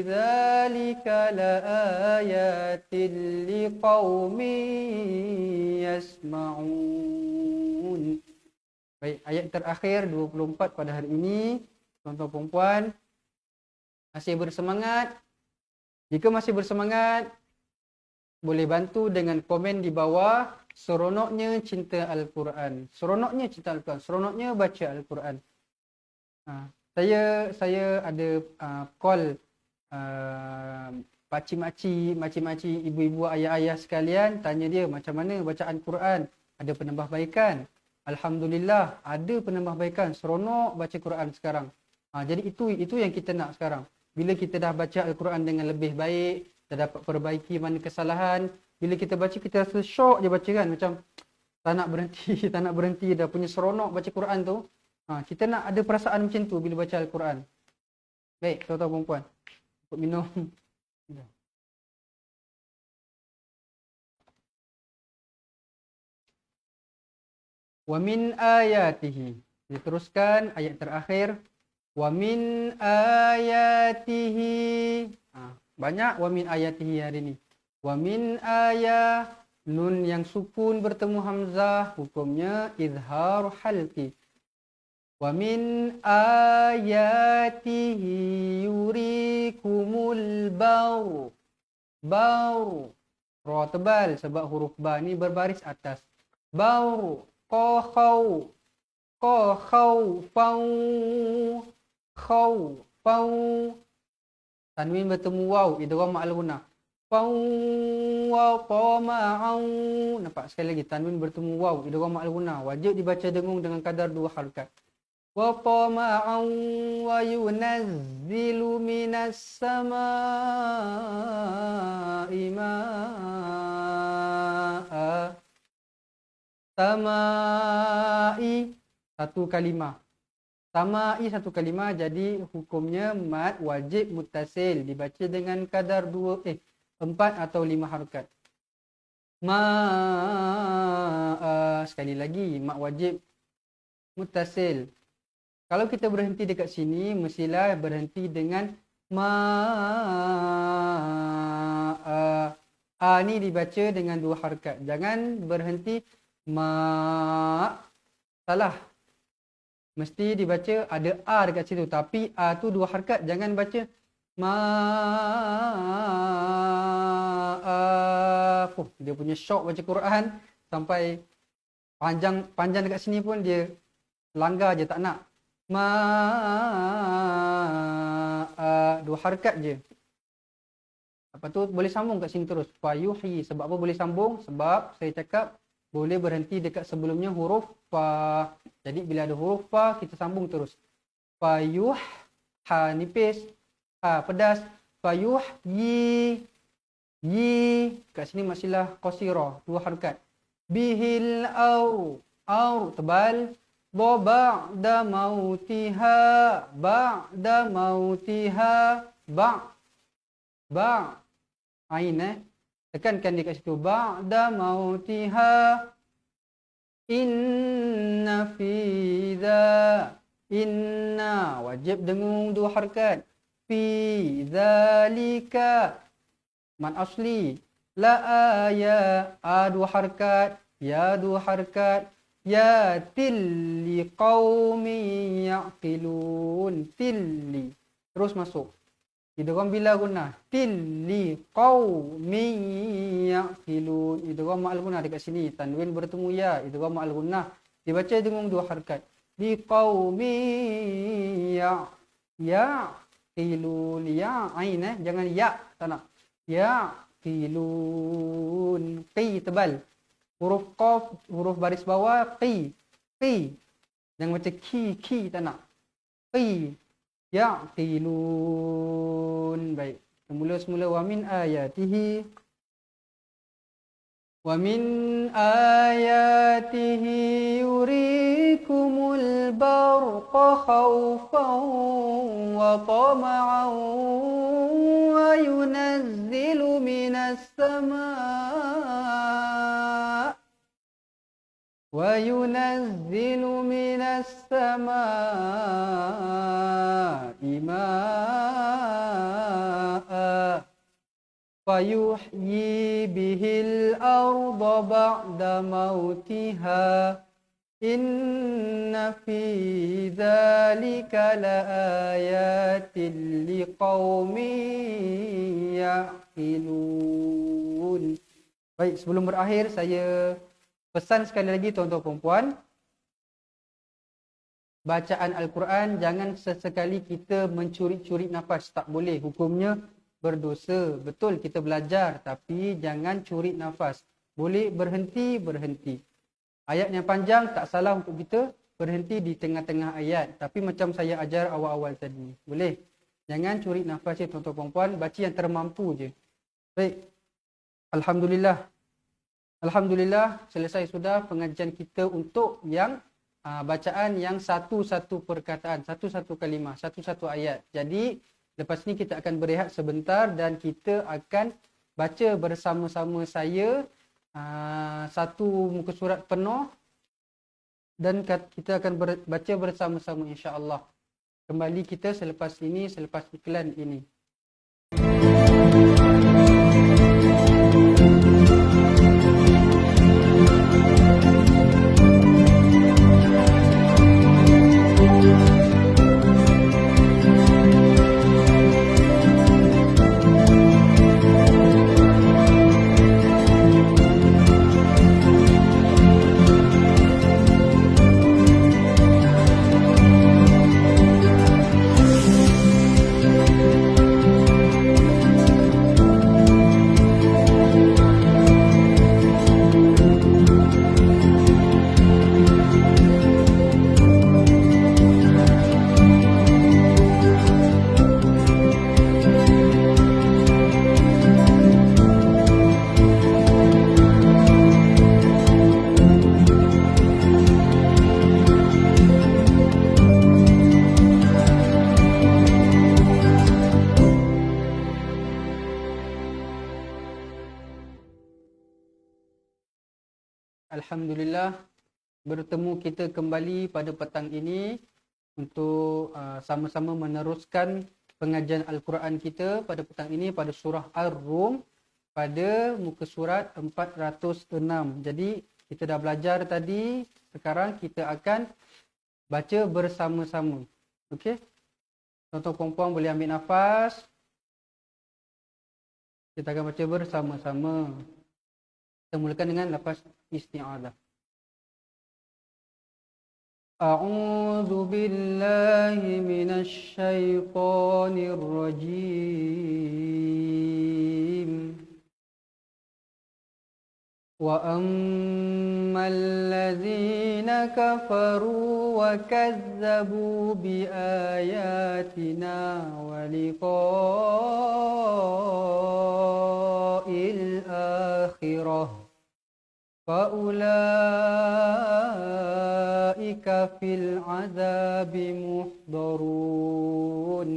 S2: dzalika laayatin liqaumin yasma'un. Baik, ayat terakhir 24 pada hari ini. Tuan-tuan puan-puan, masih bersemangat? Jika masih bersemangat, boleh bantu dengan komen di bawah. Seronoknya cinta Al-Quran. Seronoknya cinta Al-Quran. Seronoknya baca Al-Quran. Saya ada call pakcik-makcik, ibu-ibu, ayah-ayah sekalian, tanya dia macam mana bacaan Quran, ada penambahbaikan. Alhamdulillah, ada penambahbaikan. Seronok baca Quran sekarang. Jadi itu yang kita nak sekarang. Bila kita dah baca Al-Quran dengan lebih baik, kita dapat perbaiki mana kesalahan. Bila kita baca, kita rasa syok je baca kan. Macam tak nak berhenti, tak nak berhenti. Dah punya seronok baca Quran tu. Kita nak ada perasaan macam tu bila baca Al-Quran. Baik, tuan-tuan perempuan. Untuk minum. Wa min ayatihi. Diteruskan ayat terakhir. Wa min ayatihi. Banyak wa min ayatihi hari ni. Wa min ayah. Nun yang sukun bertemu hamzah. Hukumnya izhar halqi. Wa min ayatihi yurikumul baru. Baru. Ra tebal sebab huruf ba ni berbaris atas. Baru. Ko khau fau khau fau. Tanwin bertemu waw, idgham ma'al gunnah. Fau wa tama'au. Nampak sekali lagi tanwin bertemu waw, idgham ma'al gunnah. Wajib dibaca dengung dengan kadar 2 harakat. Wa tama'au wa yunazzilu minas sama'i ma'a. Sama'i satu kalimah. Sama'i satu kalimah, jadi hukumnya mad wajib muttasil, dibaca dengan kadar 4 atau 5 harakat. Sekali lagi mad wajib muttasil. Kalau kita berhenti dekat sini, mestilah berhenti dengan ni dibaca dengan 2 harakat. Jangan berhenti salah. Mesti dibaca ada a dekat situ, tapi a tu 2 harakat. Jangan baca dia punya syok baca Quran sampai panjang dekat sini pun dia langgar je, tak nak. 2 harakat je. Lepas tu boleh sambung kat sini terus. Fayuhi. Sebab apa boleh sambung? Sebab saya cakap boleh berhenti dekat sebelumnya huruf fa. Jadi bila ada huruf fa, kita sambung terus. Fayuh. Ha nipis. Ha pedas. Fayuh yi. Yi. Kat sini maksilah qasirah. 2 harakat. Bihil au. Au tebal. Bo ba'da mautiha. Ba'da mautiha. Ba'. Ain tekankan dia kat situ. Ba'da mautiha. Inna fi dha. Inna. Wajib dengung 2 harakat. Fi dhalika. Mad asli. La aya. A 2 harakat. Ya 2 harakat. Ya tilli qawmi ya'qilun. Tilli. Terus masuk. Idgham bila gunnah. Tilli qaumin ya'qilun. Idgham ma'al gunnah dekat sini. Tanwin bertemu ya. Idgham ma'al gunnah. Dibaca dengan 2 harakat. Li qaumin ya'qilun. Ya ain jangan ya, tak nak. Ya'qilun. Qi tebal. Huruf qaf, huruf baris bawah qi. Qi. Jangan baca ki tak nak. Qi. Ya'qilun. Baik. Semula wa min ayatihi. Wa min ayatihi yurikumul barqa khawfan wa tama'an wa yunazzilu minas sama' وَيُنَزِّلُ مِنَ السَّمَاءِ مَاءً فَيُحْيِي بِهِ الْأَرْضَ بَعْدَ مَوْتِهَا إِنَّ فِي ذَلِكَ لَآيَاتٍ لِقَوْمٍ يَعْقِلُونَ. Baik, sebelum berakhir saya pesan sekali lagi tuan-tuan perempuan, bacaan Al-Quran jangan sesekali kita mencuri-curi nafas. Tak boleh, hukumnya berdosa. Betul kita belajar tapi jangan curi nafas. Boleh berhenti. Ayat yang panjang tak salah untuk kita berhenti di tengah-tengah ayat. Tapi macam saya ajar awal-awal tadi. Boleh. Jangan curi nafas je tuan-tuan puan-puan, baca yang termampu je. Baik. Alhamdulillah. Alhamdulillah selesai sudah pengajian kita untuk yang bacaan yang satu-satu perkataan, satu-satu kalimah, satu-satu ayat. Jadi lepas ni kita akan berehat sebentar dan kita akan baca bersama-sama saya satu muka surat penuh dan kita akan baca bersama-sama insya-Allah. Kembali kita selepas ini, selepas iklan ini. Alhamdulillah, bertemu kita kembali pada petang ini untuk sama-sama meneruskan pengajian Al-Quran kita pada petang ini pada surah Ar-Rum pada muka surat 406. Jadi kita dah belajar tadi, sekarang kita akan baca bersama-sama. Okey? Tuan-tuan puan-puan boleh ambil nafas. Kita akan baca bersama-sama. Kita mulakan dengan lafaz isti'adzah. A'udzu billahi minasy syaithanir rajim. Wa ammal ladzina kafaru wa kazzabu bi ayatina wa liqa'il akhirah فَأُولَٰئِكَ فِي الْعَذَابِ مُحْضَرُونَ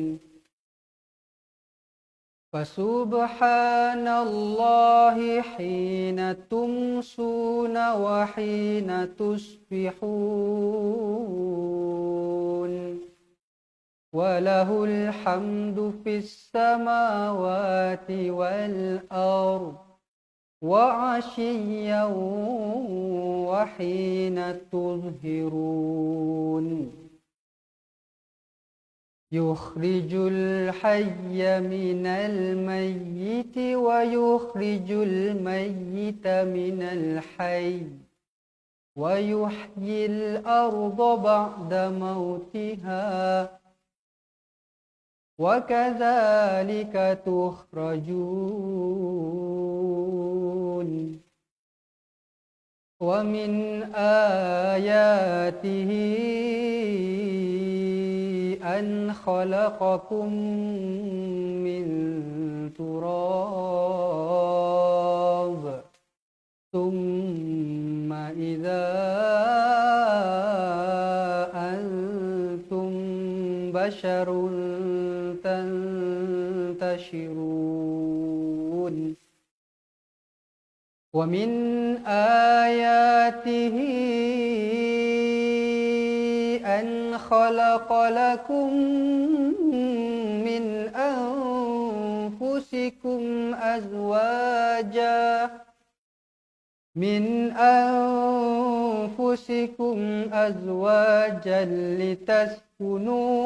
S2: فَسُبْحَانَ اللَّهِ حِينَ تُمْسُونَ وَحِينَ تُصْبِحُونَ وَلَهُ الْحَمْدُ فِي السَّمَاوَاتِ وَالْأَرْضِ وَعَشِيًّا وَحِينَ تُظْهِرُونَ يُخْرِجُ الْحَيَّ مِنَ الْمَيِّتِ وَيُخْرِجُ الْمَيِّتَ مِنَ الْحَيِّ وَيُحْيِي الْأَرْضَ بَعْدَ مَوْتِهَا وَكَذَلِكَ تُخْرَجُونَ وَمِنْ آيَاتِهِ أَنْ خَلَقَكُم مِّن تُرَابٍ ثُمَّ إِذَا أَنْتُمْ بَشَرٌ تنتشرون ومن آياته أن خلق لكم من أنفسكم أزواجا لتسكنوا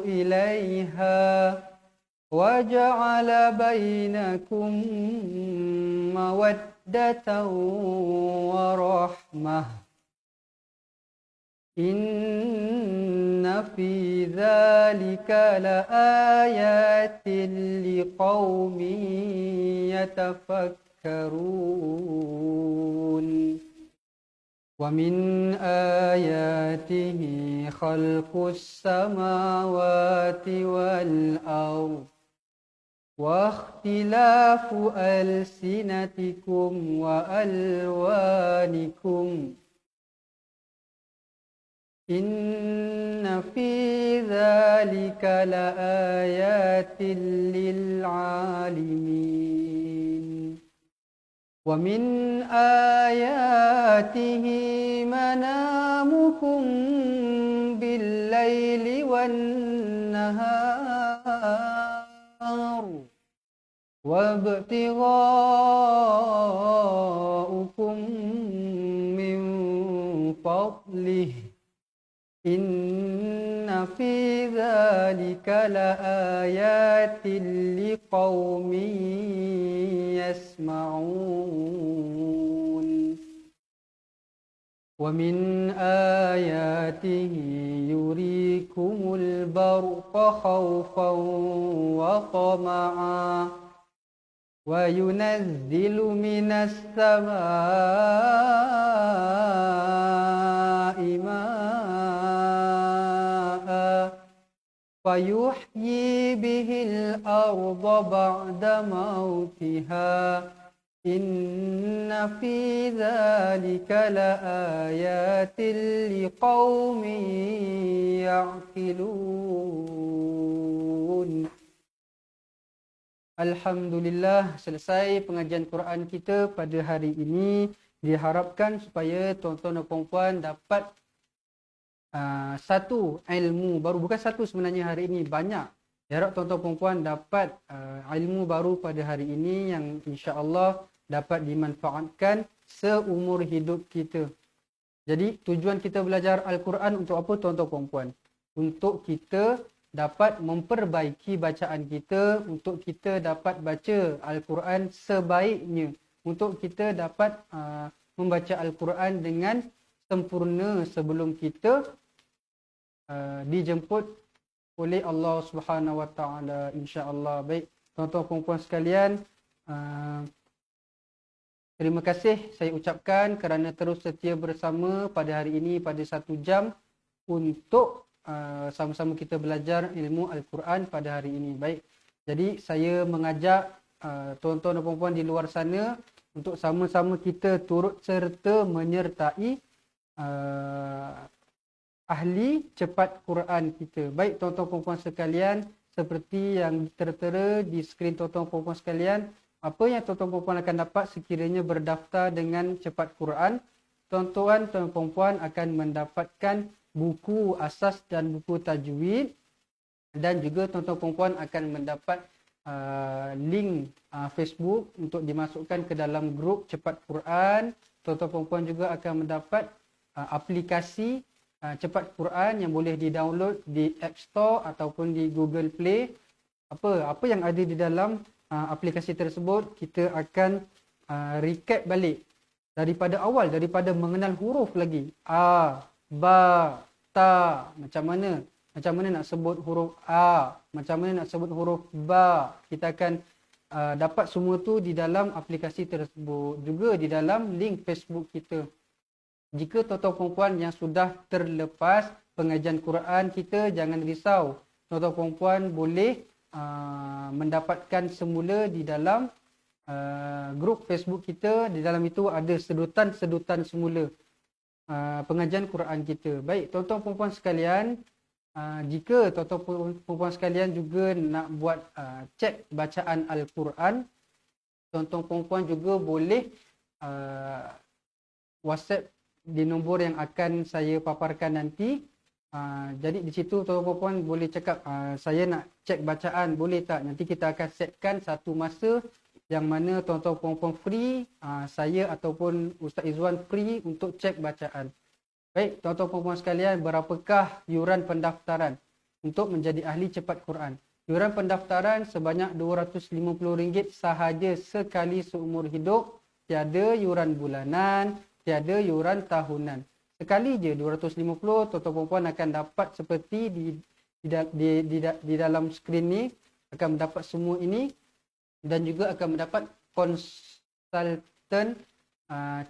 S2: إليها وجعل بينكم مودة ورحمة إن في ذلك لآيات لقوم يتفكرون ومن آياته خلق السماوات والأرض واختلاف ألسنتكم وألوانكم إن في ذلك لآيات للعالمين ومن آياته منامكم بالليل والنهار وابتغاؤكم من فضله إن في ذلك لآيات لقوم يسمعون ومن آياته يريكم البرق خوفا وطمعا وينزل من السماء ماء فيحيي به الأرض بعد موتها إن في ذلك لآيات لقوم يعقلون. Alhamdulillah, selesai pengajian Quran kita pada hari ini. Diharapkan supaya tuan-tuan dan puan-puan dapat satu ilmu baru. Bukan satu sebenarnya hari ini, banyak. Diharap tuan-tuan dan puan-puan dapat ilmu baru pada hari ini yang insya-Allah dapat dimanfaatkan seumur hidup kita. Jadi tujuan kita belajar Al-Quran untuk apa tuan-tuan dan puan-puan? Untuk kita dapat memperbaiki bacaan kita, untuk kita dapat baca Al-Quran sebaiknya, untuk kita dapat membaca Al-Quran dengan sempurna sebelum kita dijemput oleh Allah Subhanahu Wa Taala, insya-Allah. Baik, tuan-tuan dan puan-puan sekalian, terima kasih saya ucapkan kerana terus setia bersama pada hari ini pada 1 jam untuk sama-sama kita belajar ilmu Al-Quran pada hari ini. Baik, jadi saya mengajak tuan-tuan dan puan-puan di luar sana untuk sama-sama kita turut serta menyertai ahli cepat Quran kita. Baik tuan-tuan dan puan-puan sekalian, seperti yang tertera di skrin tuan-tuan dan puan-puan sekalian, apa yang tuan-tuan dan puan-puan akan dapat sekiranya berdaftar dengan cepat Quran, tuan-tuan dan puan-puan akan mendapatkan buku asas dan buku tajwid, dan juga tuan-tuan dan puan-puan akan mendapat link Facebook untuk dimasukkan ke dalam grup cepat Quran. Tuan-tuan dan puan-puan juga akan mendapat aplikasi cepat Quran yang boleh di-download di App Store ataupun di Google Play. Apa yang ada di dalam aplikasi tersebut, kita akan recap balik daripada awal, daripada mengenal huruf lagi. A, ba, ta, macam mana nak sebut huruf A, macam mana nak sebut huruf ba. Kita akan dapat semua tu di dalam aplikasi tersebut, juga di dalam link Facebook kita. Jika tuan-tuan puan-puan yang sudah terlepas pengajian Quran kita, jangan risau. Tuan-tuan puan-puan boleh mendapatkan semula di dalam grup Facebook kita. Di dalam itu ada sedutan-sedutan semula pengajian Quran kita. Baik, tuan-tuan puan-puan sekalian, jika tuan-tuan puan-puan sekalian juga nak buat cek bacaan Al-Quran, tuan-tuan puan-puan juga boleh WhatsApp di nombor yang akan saya paparkan nanti. Jadi di situ tuan-tuan puan-puan boleh cakap, saya nak cek bacaan, boleh tak? Nanti kita akan setkan satu masa yang mana tuan-tuan puan-puan free, saya ataupun Ustaz Izwan free untuk cek bacaan. Baik, tuan-tuan puan-puan sekalian, berapakah yuran pendaftaran untuk menjadi ahli cepat Quran? Yuran pendaftaran sebanyak RM250 sahaja sekali seumur hidup. Tiada yuran bulanan, tiada yuran tahunan. Sekali je 250, tuan-tuan puan-puan akan dapat seperti di dalam skrin ni, akan mendapat semua ini, dan juga akan mendapat konsultan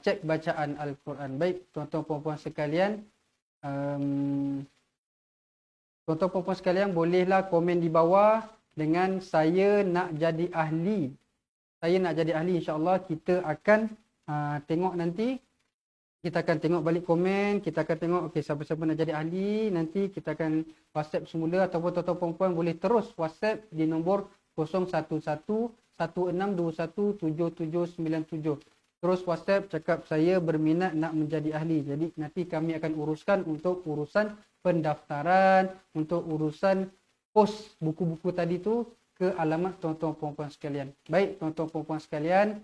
S2: cek bacaan Al-Quran. Baik, tuan-tuan puan-puan sekalian, tuan-tuan puan-puan sekalian, bolehlah komen di bawah dengan saya nak jadi ahli. Saya nak jadi ahli, insya-Allah kita akan tengok nanti. Kita akan tengok balik komen, kita akan tengok okey siapa-siapa nak jadi ahli, nanti kita akan WhatsApp semula ataupun tuan-tuan puan-puan boleh terus WhatsApp di nombor 011-1621-7797. Terus WhatsApp cakap saya berminat nak menjadi ahli. Jadi nanti kami akan uruskan untuk urusan pendaftaran, untuk urusan post buku-buku tadi tu ke alamat tuan-tuan puan-puan sekalian. Baik, tuan-tuan puan-puan sekalian,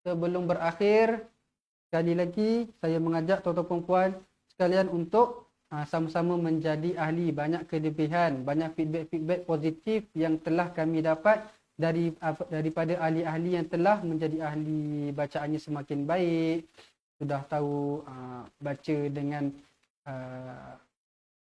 S2: sebelum berakhir, sekali lagi saya mengajak tuan-tuan puan-puan sekalian untuk sama-sama menjadi ahli. Banyak kelebihan, banyak feedback-feedback positif yang telah kami dapat daripada ahli-ahli yang telah menjadi ahli. Bacaannya semakin baik, sudah tahu baca dengan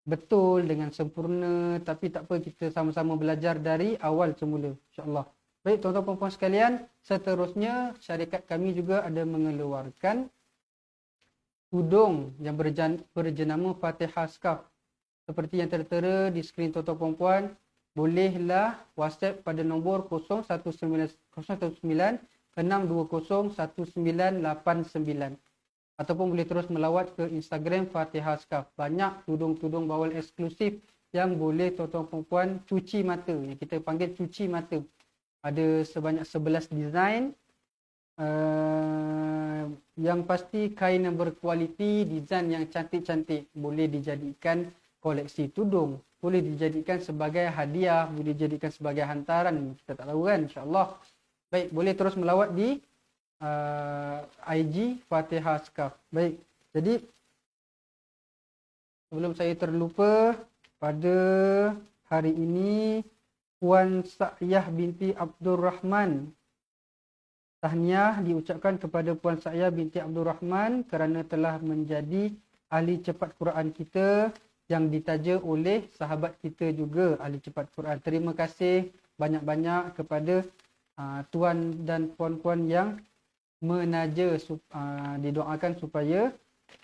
S2: betul, dengan sempurna. Tapi tak apa, kita sama-sama belajar dari awal semula, insya-Allah. Baik, tuan-tuan puan-puan sekalian, seterusnya syarikat kami juga ada mengeluarkan tudung yang berjenama Fatihah Scarf. Seperti yang tertera di skrin tuan-tuan puan-puan, bolehlah WhatsApp pada nombor 019-620-1989 ataupun boleh terus melawat ke Instagram Fatihah Scarf. Banyak tudung-tudung bawal eksklusif yang boleh tuan-tuan puan-puan cuci mata, yang kita panggil cuci mata. Ada sebanyak 11 design. Yang pasti kain yang berkualiti, design yang cantik-cantik. Boleh dijadikan koleksi tudung, boleh dijadikan sebagai hadiah, boleh dijadikan sebagai hantaran. Kita tak tahu kan, insya-Allah. Baik, boleh terus melawat di IG Fatihah Scarf. Baik, jadi sebelum saya terlupa, pada hari ini Puan Sa'yah binti Abdul Rahman, tahniah diucapkan kepada Puan Sa'yah binti Abdul Rahman kerana telah menjadi ahli cepat Quran kita yang ditaja oleh sahabat kita juga ahli cepat Quran. Terima kasih banyak-banyak kepada tuan dan puan-puan yang menaja. Didoakan supaya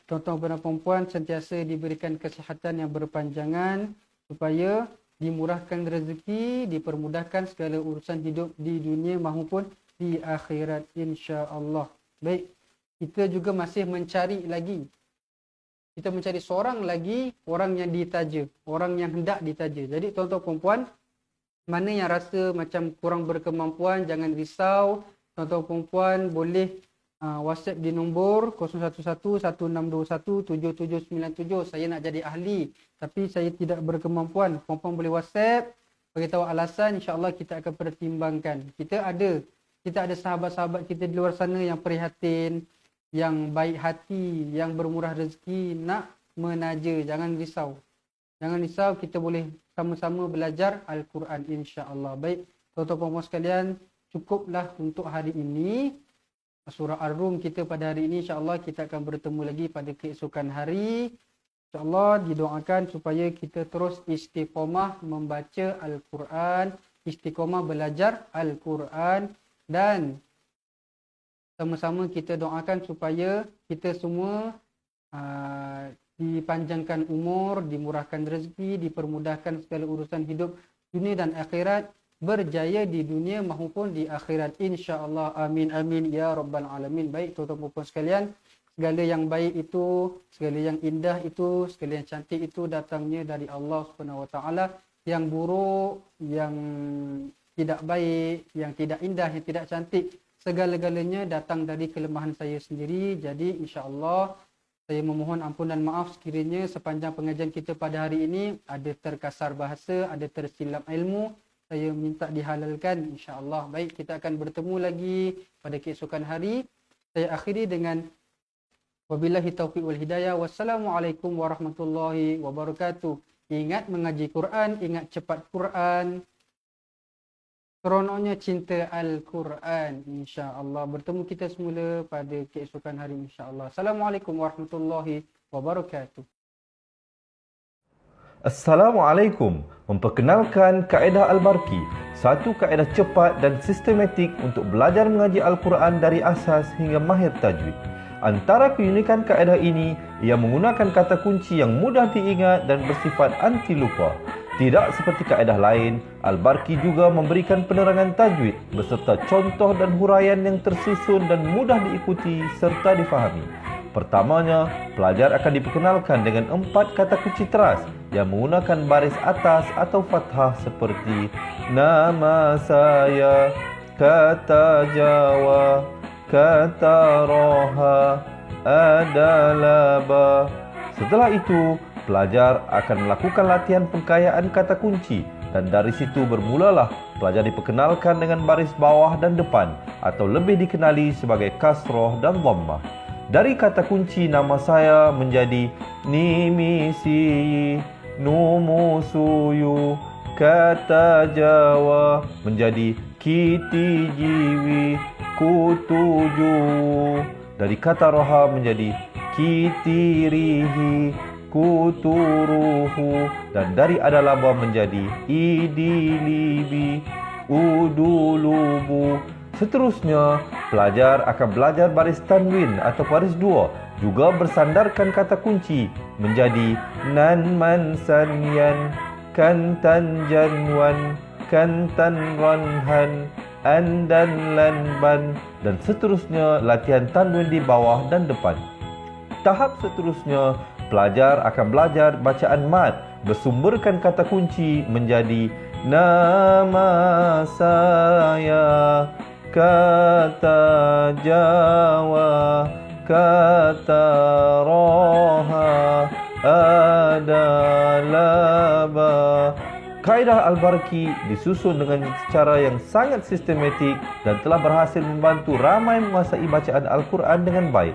S2: tuan-tuan dan puan-puan sentiasa diberikan kesihatan yang berpanjangan, supaya dimurahkan rezeki, dipermudahkan segala urusan hidup di dunia maupun di akhirat, insya-Allah. Baik, kita juga masih mencari lagi. Kita mencari seorang lagi orang yang ditaja, orang yang hendak ditaja. Jadi tuan-tuan puan-puan, mana yang rasa macam kurang berkemampuan, jangan risau. Tuan-tuan puan-puan boleh WhatsApp di nombor 011-1621-7797. Saya nak jadi ahli tapi saya tidak berkemampuan. Puan-puan boleh WhatsApp, beritahu alasan, insya-Allah kita akan pertimbangkan. Kita ada sahabat-sahabat kita di luar sana yang prihatin, yang baik hati, yang bermurah rezeki nak menaja. Jangan risau. Jangan risau, kita boleh sama-sama belajar Al-Quran, insya-Allah. Baik, tuan-tuan puan-puan sekalian, cukuplah untuk hari ini surah Ar-Rum kita pada hari ini. InsyaAllah kita akan bertemu lagi pada keesokan hari. InsyaAllah didoakan supaya kita terus istiqomah membaca Al-Quran, istiqomah belajar Al-Quran, dan sama-sama kita doakan supaya kita semua dipanjangkan umur, dimurahkan rezeki, dipermudahkan segala urusan hidup dunia dan akhirat, berjaya di dunia maupun di akhirat, insya-Allah. Amin amin ya rabbal alamin. Baik tuan-tuan dan puan sekalian, segala yang baik itu, segala yang indah itu, segala yang cantik itu datangnya dari Allah Subhanahu wa taala. Yang buruk, yang tidak baik, yang tidak indah, yang tidak cantik, segala-galanya datang dari kelemahan saya sendiri. Jadi insya-Allah saya memohon ampun dan maaf sekiranya sepanjang pengajian kita pada hari ini ada terkasar bahasa, ada tersilap ilmu. Saya minta dihalalkan, insya-Allah. Baik, kita akan bertemu lagi pada keesokan hari. Saya akhiri dengan wabillahi taufiq wal hidayah. Wassalamualaikum warahmatullahi wabarakatuh. Ingat mengaji Quran, ingat cepat Quran. Seronoknya cinta Al-Quran, insya-Allah. Bertemu kita semula pada keesokan hari, insya-Allah. Assalamualaikum warahmatullahi wabarakatuh.
S1: Assalamualaikum memperkenalkan kaedah Al-Barki, satu kaedah cepat dan sistematik untuk belajar mengaji Al-Quran dari asas hingga mahir tajwid. Antara keunikan kaedah ini, ia menggunakan kata kunci yang mudah diingat dan bersifat anti lupa. Tidak seperti kaedah lain, Al-Barki juga memberikan penerangan tajwid beserta contoh dan huraian yang tersusun dan mudah diikuti serta difahami. Pertamanya, pelajar akan diperkenalkan dengan 4 kata kunci teras yang menggunakan baris atas atau fathah seperti nama saya, kata Jawa, kata Roha, adalah ba. Setelah itu, pelajar akan melakukan latihan pengkayaan kata kunci dan dari situ bermulalah pelajar diperkenalkan dengan baris bawah dan depan atau lebih dikenali sebagai kasroh dan dhammah. Dari kata kunci nama saya menjadi nimisi, numusuyu, kata Jawa menjadi kiti jiwi, kutuju. Dari kata roha menjadi kitirihi, kuturuhu. Dan dari adalaba menjadi idilibi, udulubu. Seterusnya, pelajar akan belajar baris tanwin atau baris dua, juga bersandarkan kata kunci menjadi nan man sanyan, kantan janwan, kantan ranhan, andan lanban, dan seterusnya latihan tanwin di bawah dan depan. Tahap seterusnya, pelajar akan belajar bacaan mad bersumberkan kata kunci menjadi nama saya, kata Jawa, kata Roha, adalah ba. Kaedah Al-Barki disusun dengan cara yang sangat sistematik dan telah berhasil membantu ramai menguasai bacaan Al-Quran dengan baik.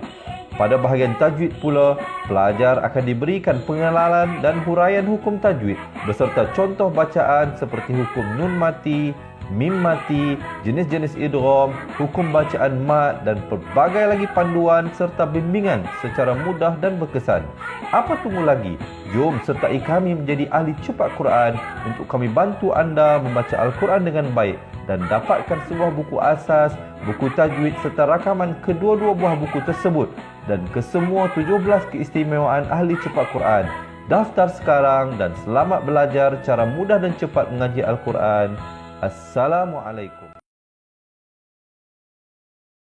S1: Pada bahagian tajwid pula, pelajar akan diberikan pengenalan dan huraian hukum tajwid beserta contoh bacaan seperti hukum nun mati, mim mati, jenis-jenis idgham, hukum bacaan mad dan pelbagai lagi panduan serta bimbingan secara mudah dan berkesan. Apa tunggu lagi? Jom sertai kami menjadi ahli cepat Quran untuk kami bantu anda membaca Al-Quran dengan baik dan dapatkan sebuah buku asas, buku tajwid serta rakaman kedua-dua buah buku tersebut dan kesemua 17 keistimewaan ahli cepat Quran. Daftar sekarang dan selamat belajar cara mudah dan cepat mengaji Al-Quran. Assalamualaikum.